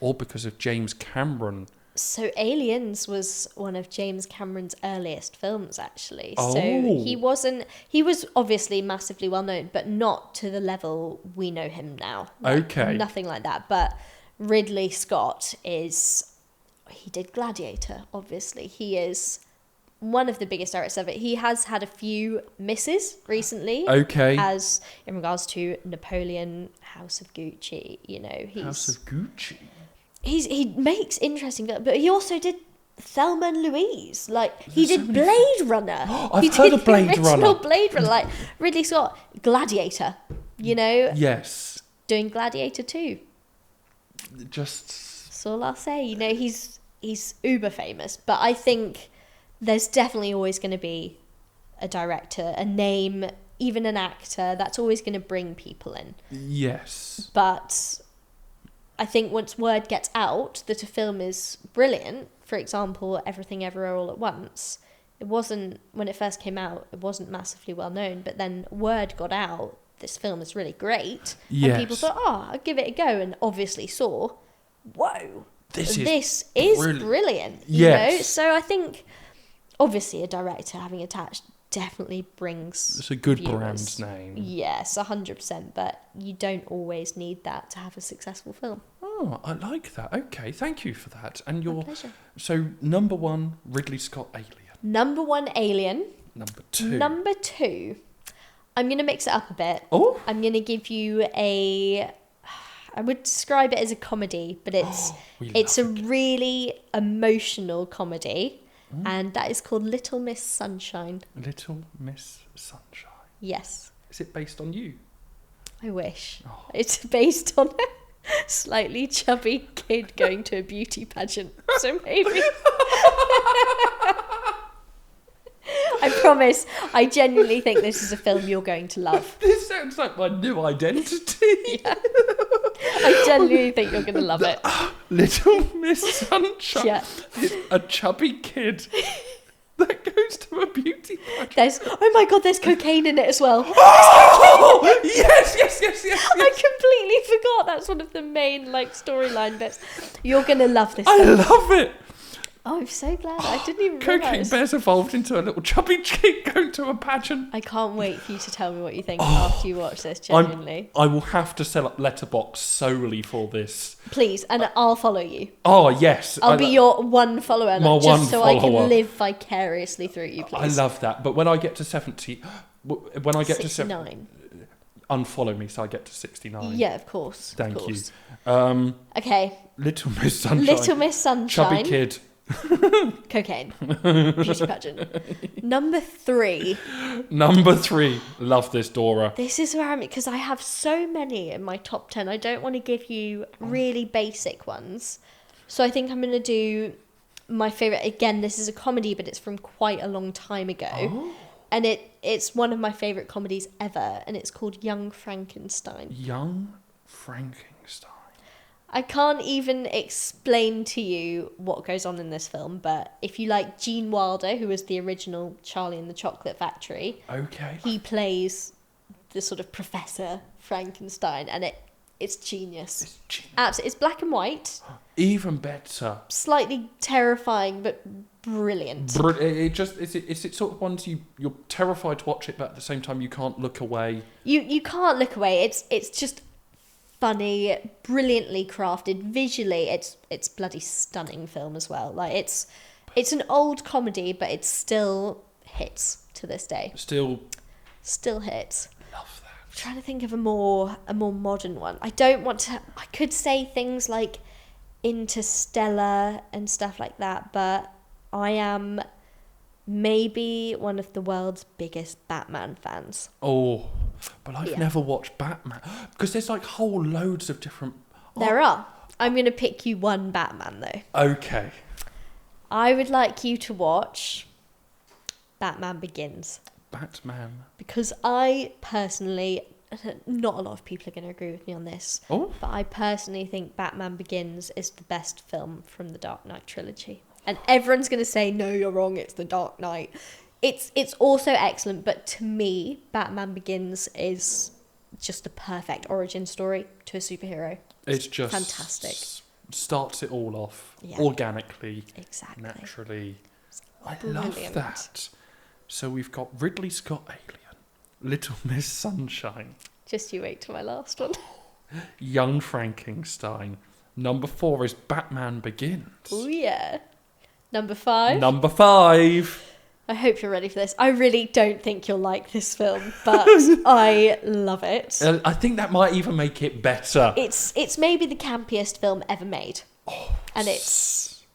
or because of James Cameron?
So Aliens was one of James Cameron's earliest films, actually.
Oh.
So he was obviously massively well known, but not to the level we know him now.
Okay.
Nothing like that. But Ridley Scott he did Gladiator, obviously. He is one of the biggest directors of it. He has had a few misses recently.
Okay.
As in regards to Napoleon, House of Gucci,
House of Gucci.
He makes interesting, but he also did Thelma and Louise. He
There's
did
so
Blade Runner.
I've heard of Blade Runner.
Blade Runner, like Ridley Scott, Gladiator.
Yes.
Doing Gladiator 2.
Just.
That's all I'll say. He's uber famous, but I think there's definitely always going to be a director, a name, even an actor that's always going to bring people in.
Yes.
But I think once word gets out that a film is brilliant, for example, Everything Everywhere All at Once, when it first came out, it wasn't massively well known, but then word got out, this film is really great,
Yes.
and people thought, I'll give it a go, and obviously saw, whoa, this is brilliant.
Yes.
So I think, obviously, a director having attached definitely brings
It's a good
viewers.
brand name.
Yes, 100%, but you don't always need that to have a successful film.
Oh, I like that. Okay, thank you for that. And
My pleasure.
So number 1, Ridley Scott, Alien.
Number 1, Alien.
Number 2.
Number 2, I'm going to mix it up a bit.
Oh.
I'm going to give you I would describe it as a comedy, but it's a really emotional comedy. And that is called Little Miss Sunshine.
Little Miss Sunshine.
Yes.
Is it based on you?
I wish.
Oh.
It's based on a slightly chubby kid going to a beauty pageant. So maybe. I promise, I genuinely think this is a film you're going to love.
This sounds like my new identity.
Yeah. I genuinely think you're going to love it.
Little Miss Sunshine.
Yeah.
Is a chubby kid that goes to a beauty pageant.
Oh my god, there's cocaine in it as well.
Oh, yes.
I completely forgot that's one of the main storyline bits. You're going to love this
I
film.
love it.
Oh, I'm so glad. I didn't even
Cocaine
realise.
Bear's evolved into a little chubby kid going to a pageant.
I can't wait for you to tell me what you think after you watch this, genuinely.
I will have to set up Letterboxd solely for this.
Please, and I'll follow you.
Oh, yes.
I'll be your one follower,
My
just
one
so I
follower.
can live vicariously through you, please.
I love that. But when I get to 70... When I get
69.
to 70... Unfollow me so I get to 69.
Yeah, of course.
Thank
of
you.
course. Okay.
Little Miss Sunshine.
Little Miss Sunshine.
Chubby kid.
Cocaine. Beauty pageant. Number 3.
Number 3. Love this, Dora.
This is where because I have so many in my top 10. I don't want to give you really basic ones. So I think I'm going to do my favourite. Again, this is a comedy, but it's from quite a long time ago.
Oh.
And it's one of my favourite comedies ever. And it's called Young Frankenstein.
Young Frankenstein.
I can't even explain to you what goes on in this film, but if you like Gene Wilder, who was the original Charlie and the Chocolate Factory,
Okay.
he plays the sort of Professor Frankenstein, and it's genius.
It's genius.
Absolutely, it's black and white,
Even better.
slightly terrifying, but brilliant.
It's sort of ones you're terrified to watch it, but at the same time you can't look away.
You can't look away. It's just funny, brilliantly crafted. Visually, it's bloody stunning film as well. It's an old comedy, but it still hits to this day. Still hits.
Love that.
I'm trying to think of a more modern one. I don't want to. I could say things like Interstellar and stuff like that, but I am maybe one of the world's biggest Batman fans.
Oh, but I've never watched Batman because there's whole loads of different.
There are. I'm going to pick you one Batman though.
Okay.
I would like you to watch Batman Begins.
Batman.
Because I personally, not a lot of people are going to agree with me on this, but I personally think Batman Begins is the best film from the Dark Knight trilogy. And everyone's going to say, no, you're wrong, it's the Dark Knight. It's also excellent, but to me, Batman Begins is just the perfect origin story to a superhero.
It's just
fantastic.
Starts it all off
Yeah.
organically,
Exactly.
naturally. I
Brilliant.
love that. So we've got Ridley Scott Alien, Little Miss Sunshine,
Just you wait till my last one.
Young Frankenstein. Number 4 is Batman Begins.
Oh yeah. Number 5.
Number 5.
I hope you're ready for this. I really don't think you'll like this film, but I love it.
I think that might even make it better.
It's maybe the campiest film ever made. And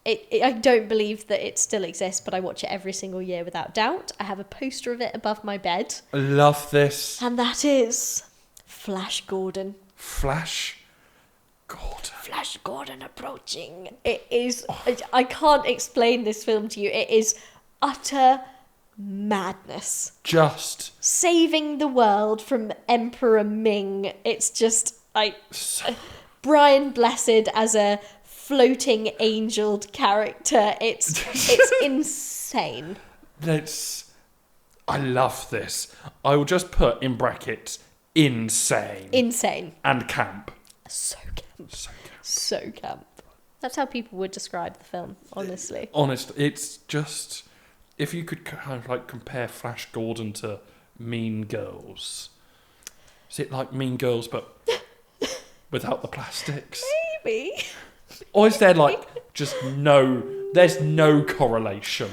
I don't believe that it still exists, but I watch it every single year without doubt. I have a poster of it above my bed.
I love this.
And that is Flash Gordon.
Flash Gordon.
Flash Gordon approaching. It is... I can't explain this film to you. It is utter madness.
Just
Saving the world from Emperor Ming. It's just... Brian Blessed as a floating angeled character. It's insane.
I love this. I will just put in brackets insane.
Insane.
And camp.
So camp.
So camp.
So camp. That's how people would describe the film, honestly.
It's just, if you could kind of like compare Flash Gordon to Mean Girls. Is it like Mean Girls but without the plastics?
Maybe.
Or is there like there's no correlation?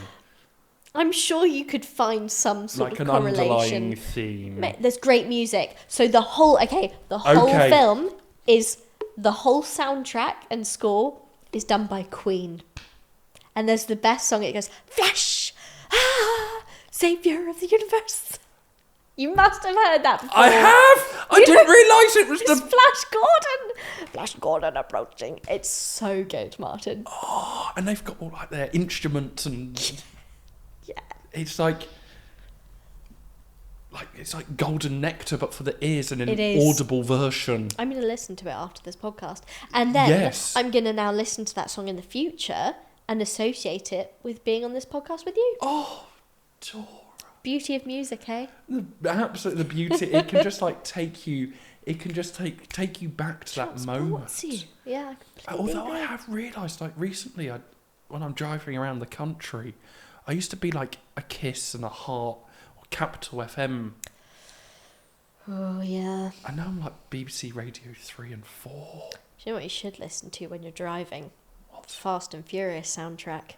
I'm sure you could find some sort
Like
of
an
correlation.
underlying theme.
There's great music. So the whole film is, the whole soundtrack and score is done by Queen. And there's the best song. It goes, Flash, Saviour of the Universe. You must have heard that before.
I have! I didn't realise it was
It's Flash Gordon. Flash Gordon approaching. It's so good, Martin.
Oh, and they've got all like their instruments and...
Yeah.
It's like it's like golden nectar, but for the ears and
It
an
is.
audible version.
I'm going to listen to it after this podcast. And then
Yes.
I'm going to now listen to that song in the future and associate it with being on this podcast with you.
Oh, Dora.
Beauty of music, eh?
Absolutely, the beauty. It can just like take you. It can just take you back to that moment.
Transports you. Yeah, I completely
Although I
agree.
have realised, like recently, when I'm driving around the country, I used to be like a Kiss and a Heart or Capital FM.
Oh, yeah.
And now I'm like BBC Radio 3 and 4.
Do you know what you should listen to when you're driving? Fast and Furious soundtrack.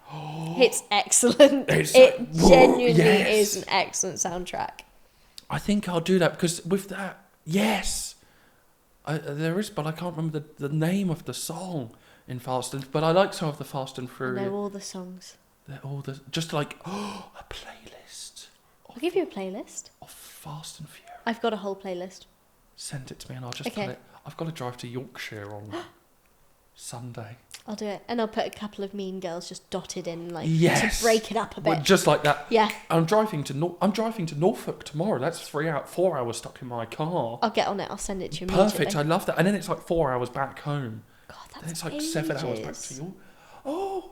It's excellent. It genuinely
yes.
is an excellent soundtrack.
I think I'll do that because with that, yes, there is, but I can't remember the name of the song in Fast and. But I like some of the Fast and
I
Furious.
know all the songs.
They're all just like a playlist.
I'll give you a playlist.
Of Fast and Furious.
I've got a whole playlist.
Send it to me and I'll just
Okay.
put it. I've got to drive to Yorkshire on Sunday.
I'll do it. And I'll put a couple of Mean Girls just dotted in, like,
Yes.
to break it up a bit.
Well, just like that.
Yeah.
I'm driving to Norfolk tomorrow. That's 4 hours stuck in my car.
I'll get on it. I'll send it to you immediately.
Perfect. I love that. And then it's like 4 hours back home.
God,
Then
that's
it's like 7 hours back
ages.
to York. Oh,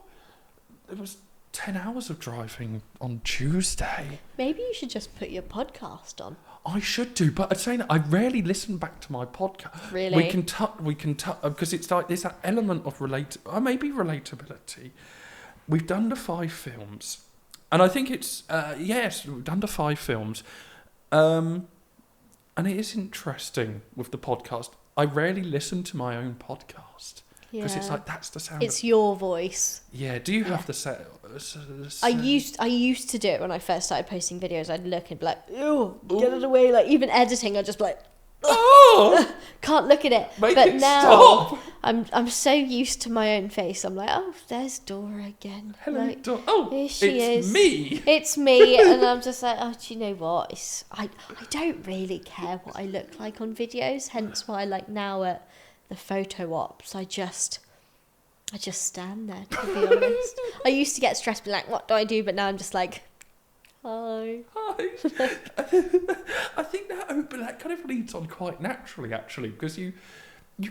it was 10 hours of driving on Tuesday.
Maybe you should just put your podcast on.
I should do, but I'm saying that I rarely listen back to my podcast.
Really?
We can because it's like there's that element of maybe relatability. We've done the 5 films, and I think it's yes, we've done the 5 films, and it is interesting with the podcast. I rarely listen to my own podcast because it's like that's the sound.
It's your voice.
Yeah. Do you have the set?
I used to do it when I first started posting videos. I'd look and be like, ew, get it away. Like, even editing, I'd just be like,
Oh,
can't look at it.
make
but
it
now
stop.
I'm so used to my own face. I'm like, oh, there's Dora again.
Hello,
Like,
Dora. Oh,
here she
it's
is.
me.
It's me, and I'm just like, oh, do you know what? I don't really care what I look like on videos. Hence why, like, now at the photo ops, I just stand there, to be honest. I used to get stressed, be like, what do I do? But now I'm just like, hi.
Hi. I think that kind of leads on quite naturally, actually, because you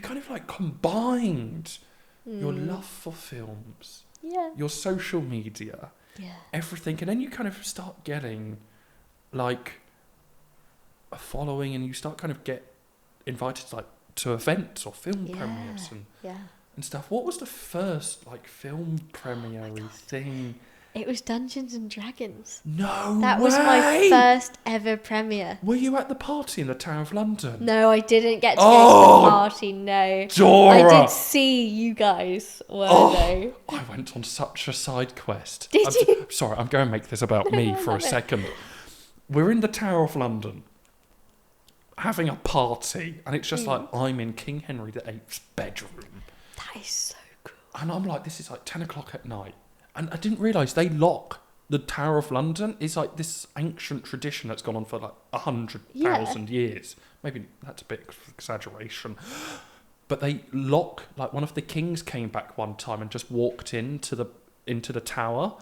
kind of like combined your love for films,
Yeah.
your social media,
Yeah.
everything, and then you kind of start getting like a following, and you start kind of get invited to events or film premieres
Yeah.
and stuff. What was the first film premiere thing?
It was Dungeons and Dragons.
No
That
way!
was my first ever premiere.
Were you at the party in the Tower of London?
No, I didn't get to go to the party, no.
Dora!
I did see you guys, though.
I went on such a side quest.
Did you?
Sorry, I'm going to make this about me for a second. We're in the Tower of London, having a party, and it's just like I'm in King Henry VIII's bedroom.
That is so cool.
And I'm like, this is 10 o'clock at night. And I didn't realise they lock the Tower of London. It's this ancient tradition that's gone on for 100,000 years. Maybe that's a bit of exaggeration. But they lock, one of the kings came back one time and just walked into the tower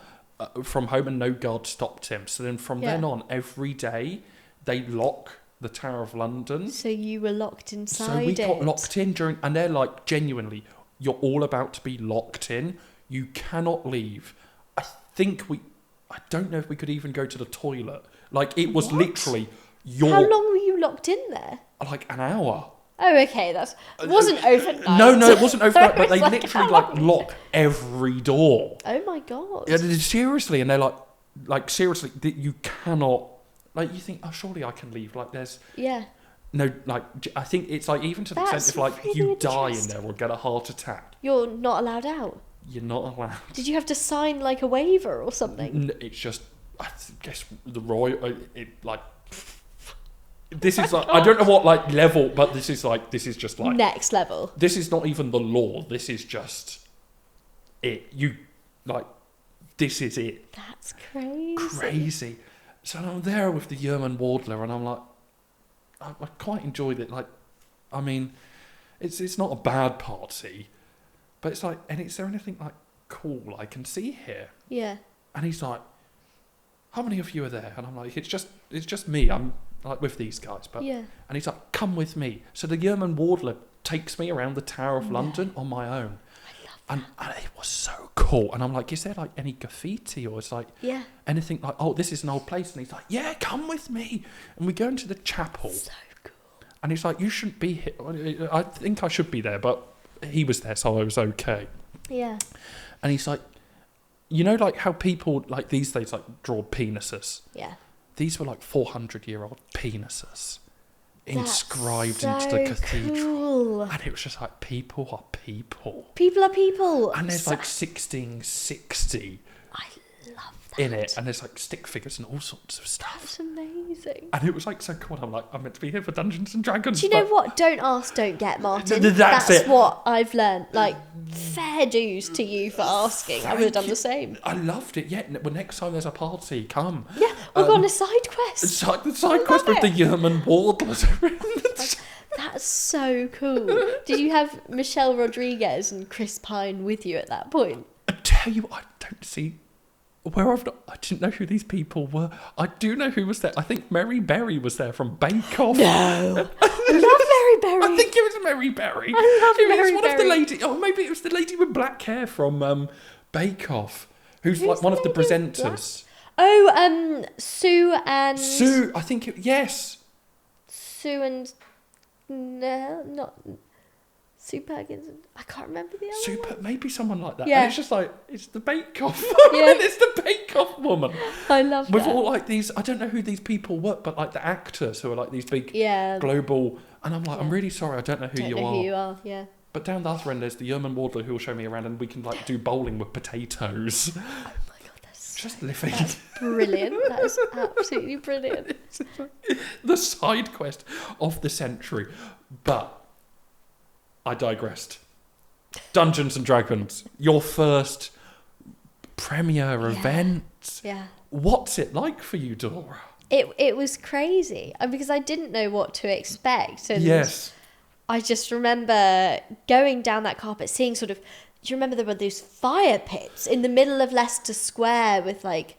from home and no guard stopped him. So then from then on, every day, they lock the Tower of London.
So you were locked inside
So we got locked in and they're genuinely, you're all about to be locked in. You cannot leave. I don't know if we could even go to the toilet. It was literally
How long were you locked in there?
an hour.
Oh, okay, it wasn't overnight.
No, it wasn't overnight, but they
It was
literally lock every door.
Oh my God.
Yeah, seriously, and they're seriously, you cannot, you think, oh, surely I can leave. There's...
Yeah.
No, I think it's even to the extent if
really
you die in there or get a heart attack.
You're not allowed out.
You're not allowed.
Did you have to sign a waiver or something?
It's just, I guess the royal, this is I don't know what level, but this is just
next level.
This is not even the law. This is just it. You this is it.
That's crazy.
Crazy. So I'm there with the Yeoman Wardler, and I'm I quite enjoyed it. I mean, it's not a bad party, but it's and is there anything cool I can see here?
Yeah.
And he's like, how many of you are there? And I'm like, it's just me. I'm with these guys, but
yeah.
And he's like, come with me. So the Yeoman Wardler takes me around the Tower of London on my own. And it was so cool. And I'm like, is there any graffiti or it's anything oh, this is an old place? And he's like, yeah, come with me. And we go into the chapel.
So cool.
And he's like, you shouldn't be here. I think I should be there, but he was there, so I was okay.
Yeah.
And he's like, you know, how people these days draw penises.
Yeah.
These were 400-year-old penises inscribed
That's
into the cathedral.
Cool.
And it was just people are people.
People are people.
And there's 1660
I love that.
in it. And there's stick figures and all sorts of stuff.
That's amazing.
And it was so cool. I'm I'm meant to be here for Dungeons and Dragons.
Do you know what? Don't ask, don't get, Martin.
That's it.
What I've learned. Fair dues to you for asking. I would have done the same.
I loved it. Yeah. Well, next time there's a party, come.
Yeah, we'll go on a side quest.
The side quest with the Yeoman Wardlers.
That's so cool. Did you have Michelle Rodriguez and Chris Pine with you at that point?
I tell you, I don't see where I didn't know who these people were. I do know who was there. I think Mary Berry was there from Bake Off.
No, I love Mary Berry.
I think it was Mary Berry.
I love
it
Mary
was one
Berry.
of the lady. Oh, maybe it was the lady with black hair from Bake Off, who's one of the presenters.
Oh, Sue and
Sue. I think yes.
Sue and not Sue Perkins. I can't remember the other one.
Maybe someone like that.
Yeah.
And it's just it's the Bake Off.
Yeah.
It's the Bake Off woman.
I love
with
that.
all these. I don't know who these people were, but the actors who are these big global. And I'm I'm really sorry, I don't know who you are.
Who you are? Yeah.
But down the other end, there's the Yeoman Wardler who will show me around, and we can do bowling with potatoes.
Oh my God, that's
just living.
That's brilliant. That is absolutely brilliant.
The side quest of the century. But I digressed. Dungeons and Dragons, your first premiere event.
Yeah.
What's it like for you, Dora?
It was crazy because I didn't know what to expect. And
yes.
I just remember going down that carpet, seeing do you remember there were those fire pits in the middle of Leicester Square with things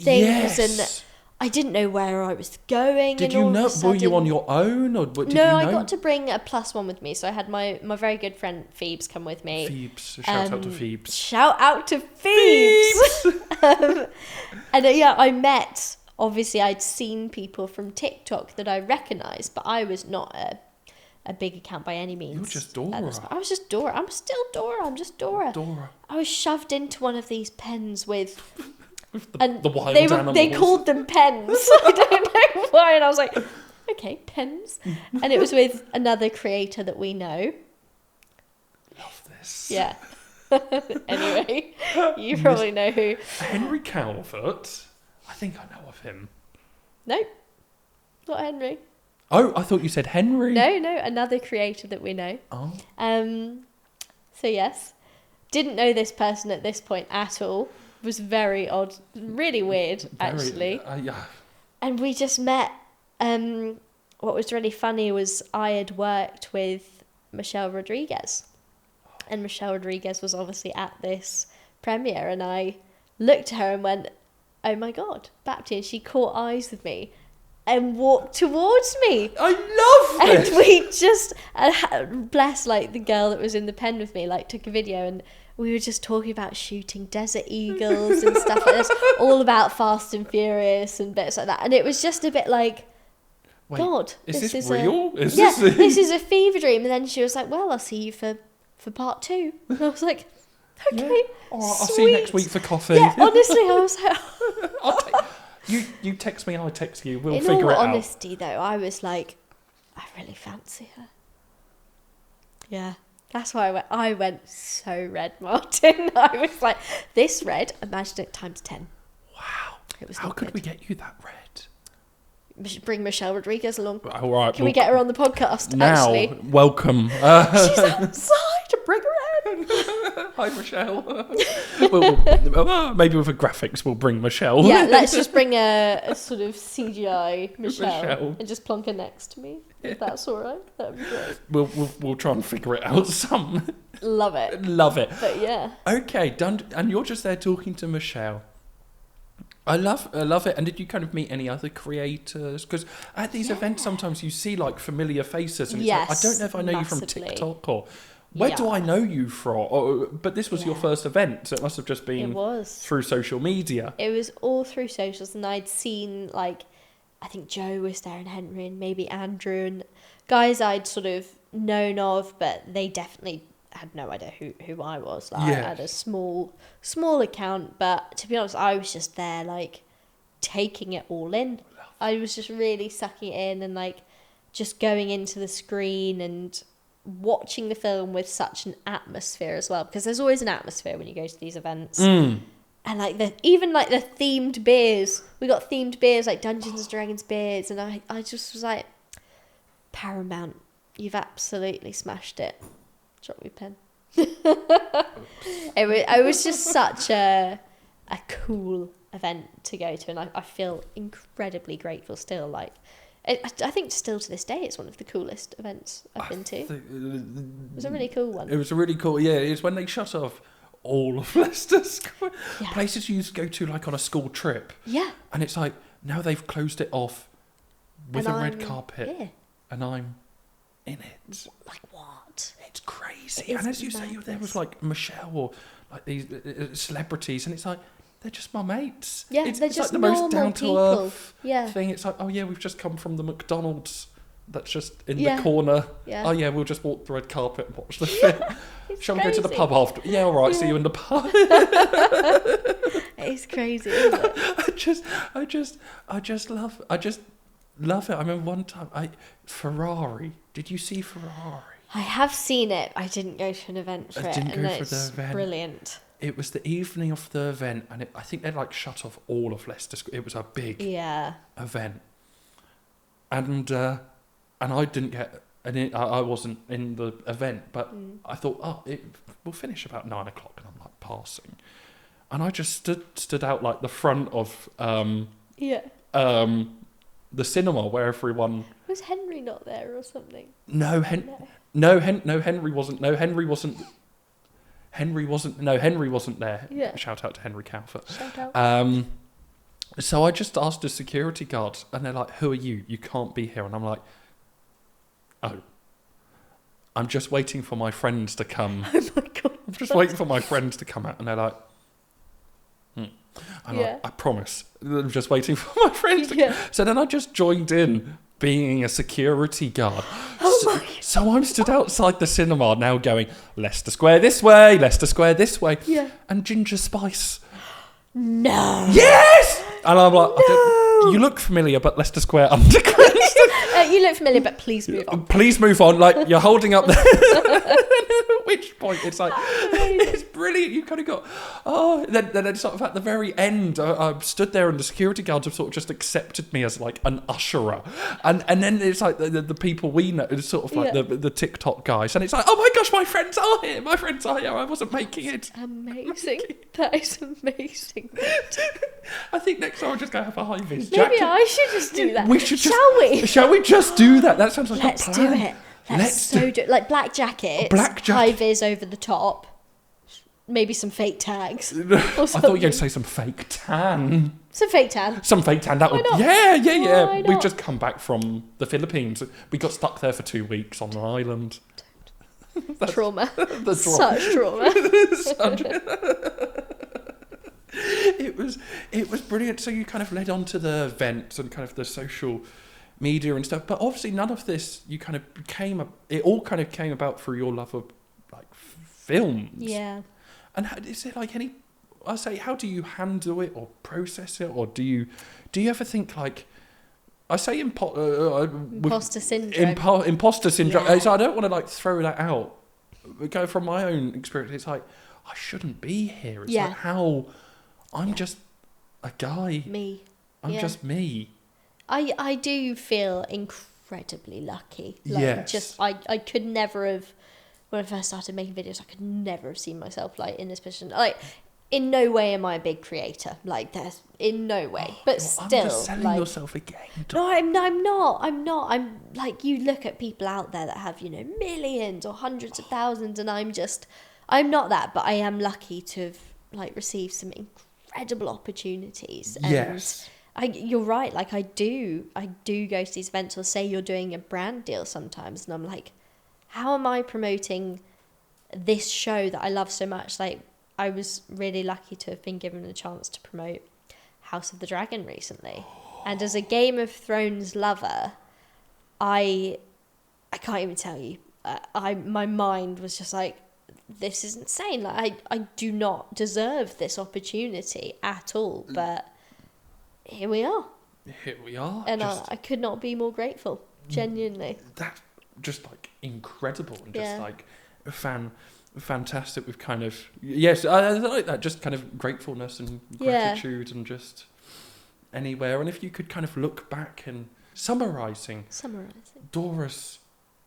yes.
and I didn't know where I was going.
Did you know? Were you on your own, or did you know?
I got to bring a +1 with me, so I had my very good friend Phoebes come with me.
Phoebes, shout out to Phoebes.
Shout out to Phoebes. And I met. Obviously, I'd seen people from TikTok that I recognised, but I was not a a big account by any means.
You're just Dora.
I was just Dora. I'm still Dora. I'm just Dora.
Dora.
I was shoved into one of these pens with
the wild animals.
They called them pens. I don't know why. And I was like, okay, pens. And it was with another creator that we know.
Love this.
Yeah. Anyway, you probably know who.
Henry Calvert. I think I know of him.
No, not Henry.
Oh, I thought you said Henry.
No, another creator that we know.
Oh.
So yes, didn't know this person at this point at all. Was very odd, really weird, actually.
Yeah.
And we just met. What was really funny was I had worked with Michelle Rodriguez. And Michelle Rodriguez was obviously at this premiere. And I looked at her and went, oh my God, Bapti. And she caught eyes with me and walked towards me.
I love this.
And we just, bless like the girl that was in the pen with me, like took a video and we were just talking about shooting desert eagles and stuff like this, all about Fast and Furious and bits like that. And it was just a bit like,
Wait,
God,
is this real?
This is a fever dream. And then she was like, well, I'll see you for part 2. And I was like, okay,
yeah. I'll see you next week for coffee.
Yeah, honestly, I was like...
You text me, I text you. We'll
in
figure it out.
In all honesty, though, I was like, I really fancy her. Yeah. That's why I went so red, Martin. I was like, this red, imagine it times 10.
Wow.
It was
How could
good.
we get you that red?
We should bring Michelle Rodriguez along.
All right.
Can we get her on the podcast,
now,
actually?
welcome.
She's outside, bring her in.
Hi, Michelle. Maybe with the graphics, we'll bring Michelle.
Yeah, let's just bring a sort of CGI Michelle and just plonk her next to me. Yeah. If that's all right, that would be great.
We'll try and figure it out some.
Love it.
Love it.
But yeah.
Okay, done. And you're just there talking to Michelle. I love it. And did you kind of meet any other creators? Because at these events, sometimes you see like familiar faces, and it's like, I don't know if I know you from TikTok or where do I know you from? But this was your first event, so it must have just been through social media.
It was all through socials, and I'd seen like, I think Joe was there and Henry and maybe Andrew and guys I'd sort of known of, but they definitely had no idea who I was. Like, I had a small account, but to be honest, I was just there like taking it all in. I was just really sucking it in and like just going into the screen and watching the film with such an atmosphere as well, because there's always an atmosphere when you go to these events. And like even the themed beers, we got themed beers like Dungeons and Dragons beers, and I just was like, Paramount, you've absolutely smashed it. Drop me a pen. It was just such a cool event to go to, and I feel incredibly grateful still. Like, I think still to this day, it's one of the coolest events I've been to. It was a really cool one.
It was a really cool, it was when they shut off all of Leicester Square. Yeah. Places you used to go to like on a school trip. Yeah. And it's like, now they've closed it off with a red carpet. Yeah. And I'm in it.
Like what?
It's crazy. And as you say, you're there with like Michelle or like these celebrities, and it's like, they're just my mates.
Yeah,
it's
just
like the most down to earth thing. It's like, oh yeah, we've just come from the McDonald's that's just in the corner. Yeah. Oh yeah, we'll just walk the red carpet and watch the film. Shall we go to the pub after? Yeah, all right. See you in the pub.
It's crazy, isn't it?
I just love it. I remember one time, Ferrari. Did you see Ferrari?
I have seen it. I didn't go to an event for it. I didn't go for the event. Brilliant.
It was the evening of the event, and I think they'd like shut off all of Leicester Square. It was a big event, and I didn't get. I wasn't in the event, but I thought, we'll finish about 9:00, and I'm like passing, and I just stood out like the front of the cinema where everyone.
Was Henry not there or something?
No, Henry wasn't. No, Henry wasn't. Henry wasn't there. Yeah. Shout out to Henry Calvert.
Shout out.
So I just asked a security guard, and they're like, "Who are you? You can't be here." And I'm like, "Oh, I'm just waiting for my friends to come."
Oh my God.
I'm just waiting for my friends to come out, and they're like, And I promise, I'm just waiting for my friends to come. So then I just joined in being a security guard.
Oh
So I'm stood outside the cinema now going, Leicester Square this way, Leicester Square this way.
Yeah.
And Ginger Spice.
No.
Yes! And I'm like, you look familiar, but Leicester Square Underground.
You look familiar, but please move on.
Please move on. Like, you're holding up At which point it's like, it's brilliant. You kind of got, then sort of at the very end, I stood there and the security guards have sort of just accepted me as like an usherer. And then it's like the people we know, it's sort of like the TikTok guys. And it's like, oh my gosh, my friends are here. I wasn't making it.
Amazing. That is amazing.
I think next time I'll just go have a high-vis jacket.
Maybe I should just do that.
We should just,
Shall we?
Shall we just do that? That sounds like
Let's
a plan.
do it. Let's do it. Like black jackets, high vis over the top, maybe some fake tags.
I thought you were going to say some fake tan.
Some fake tan.
Some fake tan. That
Why
would.
not?
Yeah.
Why
We've
not?
just come back from the Philippines. We got stuck there for 2 weeks on an island.
Trauma.
The
Such trauma.
It was brilliant. So you kind of led on to the events and kind of the social media and stuff, but obviously none of this it all kind of came about through your love of like films.
Yeah.
And is there like how do you handle it or process it, or do you ever think like, I say
Imposter syndrome.
Imposter syndrome.
Yeah.
So I don't want to like throw that out. Go from my own experience. It's like, I shouldn't be here. It's like how I'm just a guy.
Me.
I'm just me.
I do feel incredibly lucky. Like,
Yes.
I could never have, when I first started making videos, I could never have seen myself like in this position. Like, in no way am I a big creator. Like, there's in no way. But
You're
still,
underselling
like,
yourself again.
no, I'm not. I'm like, you look at people out there that have, millions or hundreds of thousands, and I'm not that, but I am lucky to have like received some incredible opportunities. And
Yes.
you're right. Like I do go to these events, or say you're doing a brand deal sometimes, and I'm like, how am I promoting this show that I love so much? Like, I was really lucky to have been given a chance to promote House of the Dragon recently, and as a Game of Thrones lover, I can't even tell you. My mind was just like, this is insane. Like I do not deserve this opportunity at all, but here we are. And I could not be more grateful, genuinely.
That's just like incredible and just like fantastic with kind of, yes, I like that, just kind of gratefulness and gratitude and just anywhere. And if you could kind of look back and summarising Dora's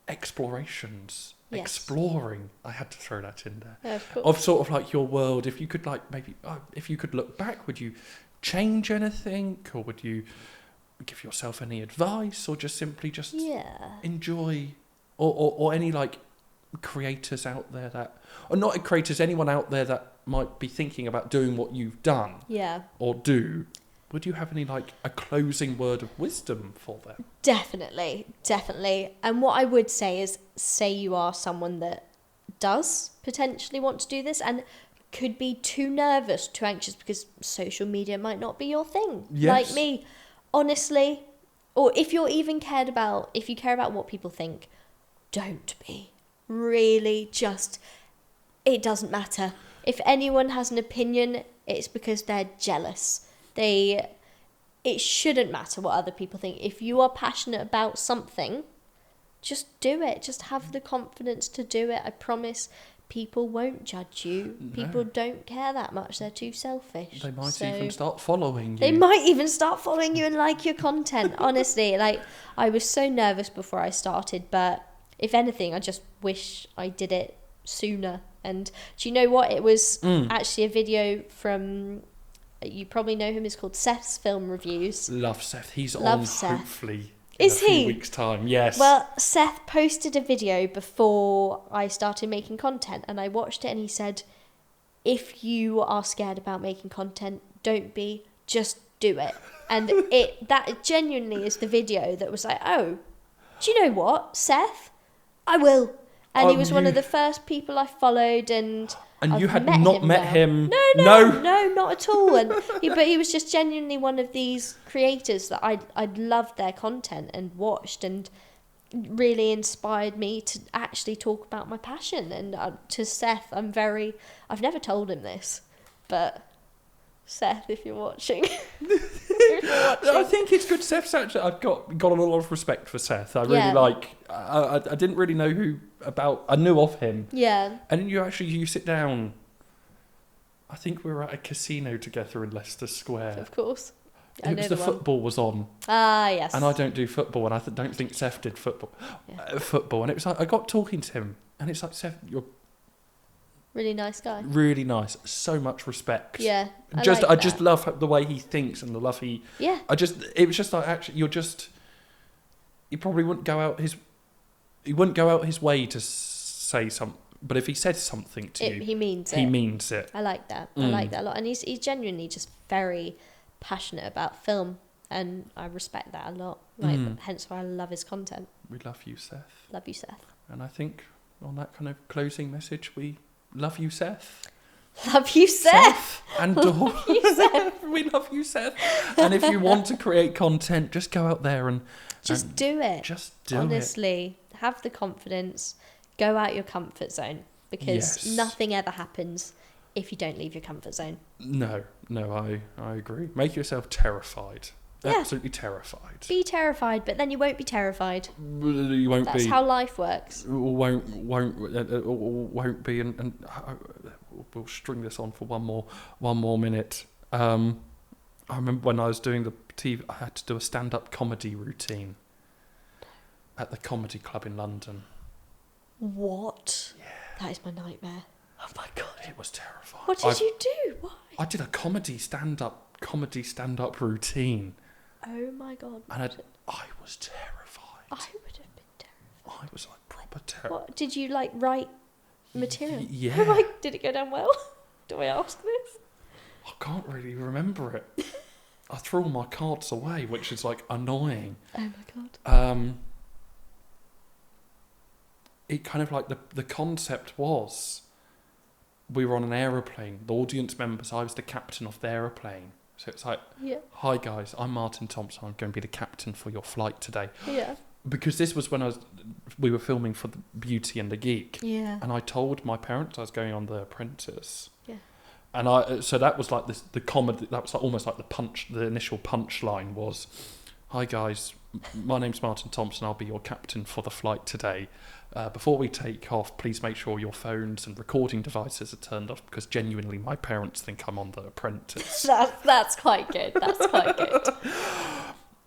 explorations, exploring, I had to throw that in there, of sort of like your world, if you could like maybe, if you could look back, would you change anything, or would you give yourself any advice, or just simply enjoy, or any like creators out there that, or not creators, anyone out there that might be thinking about doing what you've done or do, would you have any like a closing word of wisdom for them?
Definitely. And what I would say is, say you are someone that does potentially want to do this and could be too nervous, too anxious, because social media might not be your thing. Like me, honestly, or if you care about what people think, don't be. Really, just, it doesn't matter. If anyone has an opinion, it's because they're jealous. It shouldn't matter what other people think. If you are passionate about something, just do it. Just have the confidence to do it. I promise people won't judge you. No. People don't care that much. They're too selfish.
They might even start following you.
They might even start following you and like your content. Honestly, like, I was so nervous before I started, but if anything, I just wish I did it sooner. And do you know what? It was actually a video from, you probably know him, it's called Seth's Film Reviews.
Love Seth. He's on hopefully in
a
few weeks' time. Yes.
Well, Seth posted a video before I started making content, and I watched it, and he said, if you are scared about making content, don't be, just do it. And that genuinely is the video that was like, oh, do you know what, Seth? I will. And he was one of the first people I followed, and
And
I've
you had
met
not
him
met
now.
him?
No, not at all. And but he was just genuinely one of these creators that I'd loved their content and watched, and really inspired me to actually talk about my passion. And to Seth, I've never told him this, but Seth, if you're watching,
I think it's good. Seth's actually, I've got a lot of respect for Seth. I really like. I didn't really know I knew of him.
Yeah.
And then you sit down. I think we were at a casino together in Leicester Square.
Of course.
It was the football was on.
Ah, yes.
And I don't do football, and I don't think Seth did football. Football, and it was like I got talking to him, and it's like, Seth, you're
really nice guy.
really nice. So much respect.
Yeah. I
just love the way he thinks and the love he.
Yeah.
It was just like, actually, he probably wouldn't go out his way to say something, but if he said something to you,
he means it.
He means it.
I like that. I like that a lot, and he's genuinely just very passionate about film, and I respect that a lot. Hence why I love his content.
We love you, Seth.
Love you, Seth.
And I think on that kind of closing message, we love you, Seth.
Love you, Seth.
And Dora.
Love you, Seth.
We love you, Seth. And if you want to create content, just go out there and
do it.
Just do
Honestly, have the confidence. Go out your comfort zone, because nothing ever happens if you don't leave your comfort zone.
No, I agree. Make yourself terrified. Yeah. Absolutely terrified.
Be terrified, but then you won't be terrified.
You won't be.
That's how life works.
Won't be, and we'll string this on for one more minute. I remember when I was doing the TV, I had to do a stand-up comedy routine at the Comedy Club in London.
What?
Yeah.
That is my nightmare. Oh my God.
It was terrifying.
What did you do? Why?
I did a comedy stand-up routine.
Oh my God.
And I was terrified.
I would have been terrified.
I was like proper terrified.
What? Did you write material?
Yeah.
Did it go down well? Do I ask this?
I can't really remember it. I threw all my cards away, which is annoying.
Oh my God.
It kind of the concept was, we were on an aeroplane. The audience members, I was the captain of the aeroplane. So it's hi guys, I'm Martin Thompson. I'm going to be the captain for your flight today.
Yeah.
Because this was when we were filming for the Beauty and the Geek.
Yeah.
And I told my parents I was going on The Apprentice.
Yeah.
And so that was the comedy. That was almost like the initial punchline was, hi guys, my name's Martin Thompson. I'll be your captain for the flight today. Before we take off, please make sure your phones and recording devices are turned off, because genuinely my parents think I'm on The Apprentice.
That's quite good. That's quite good.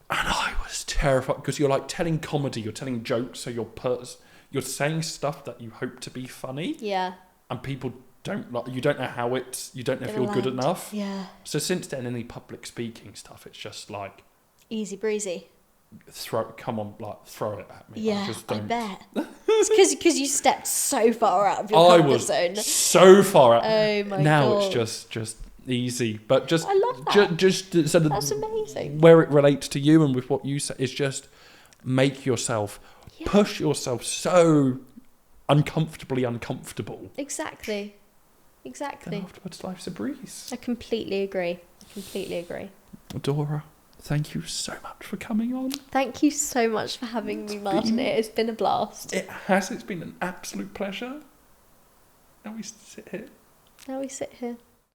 And I was terrified, because you're telling comedy, you're telling jokes, so you're saying stuff that you hope to be funny.
Yeah.
And people you don't know you don't know if you're good enough.
Yeah.
So since then, any public speaking stuff, it's just
easy breezy.
Throw it at me.
Yeah,
just don't.
I bet. It's because you stepped so far out of your comfort zone.
So far out.
Oh my God.
Now it's just easy, but just
I love that.
Just so
that's amazing.
Where it relates to you and with what you say is just make yourself push yourself so uncomfortably uncomfortable.
Exactly.
Then afterwards, life's a breeze.
I completely agree.
Dora, thank you so much for coming on.
Thank you so much for having me, Martin. It's been a blast.
It has. It's been an absolute pleasure. Now we sit here.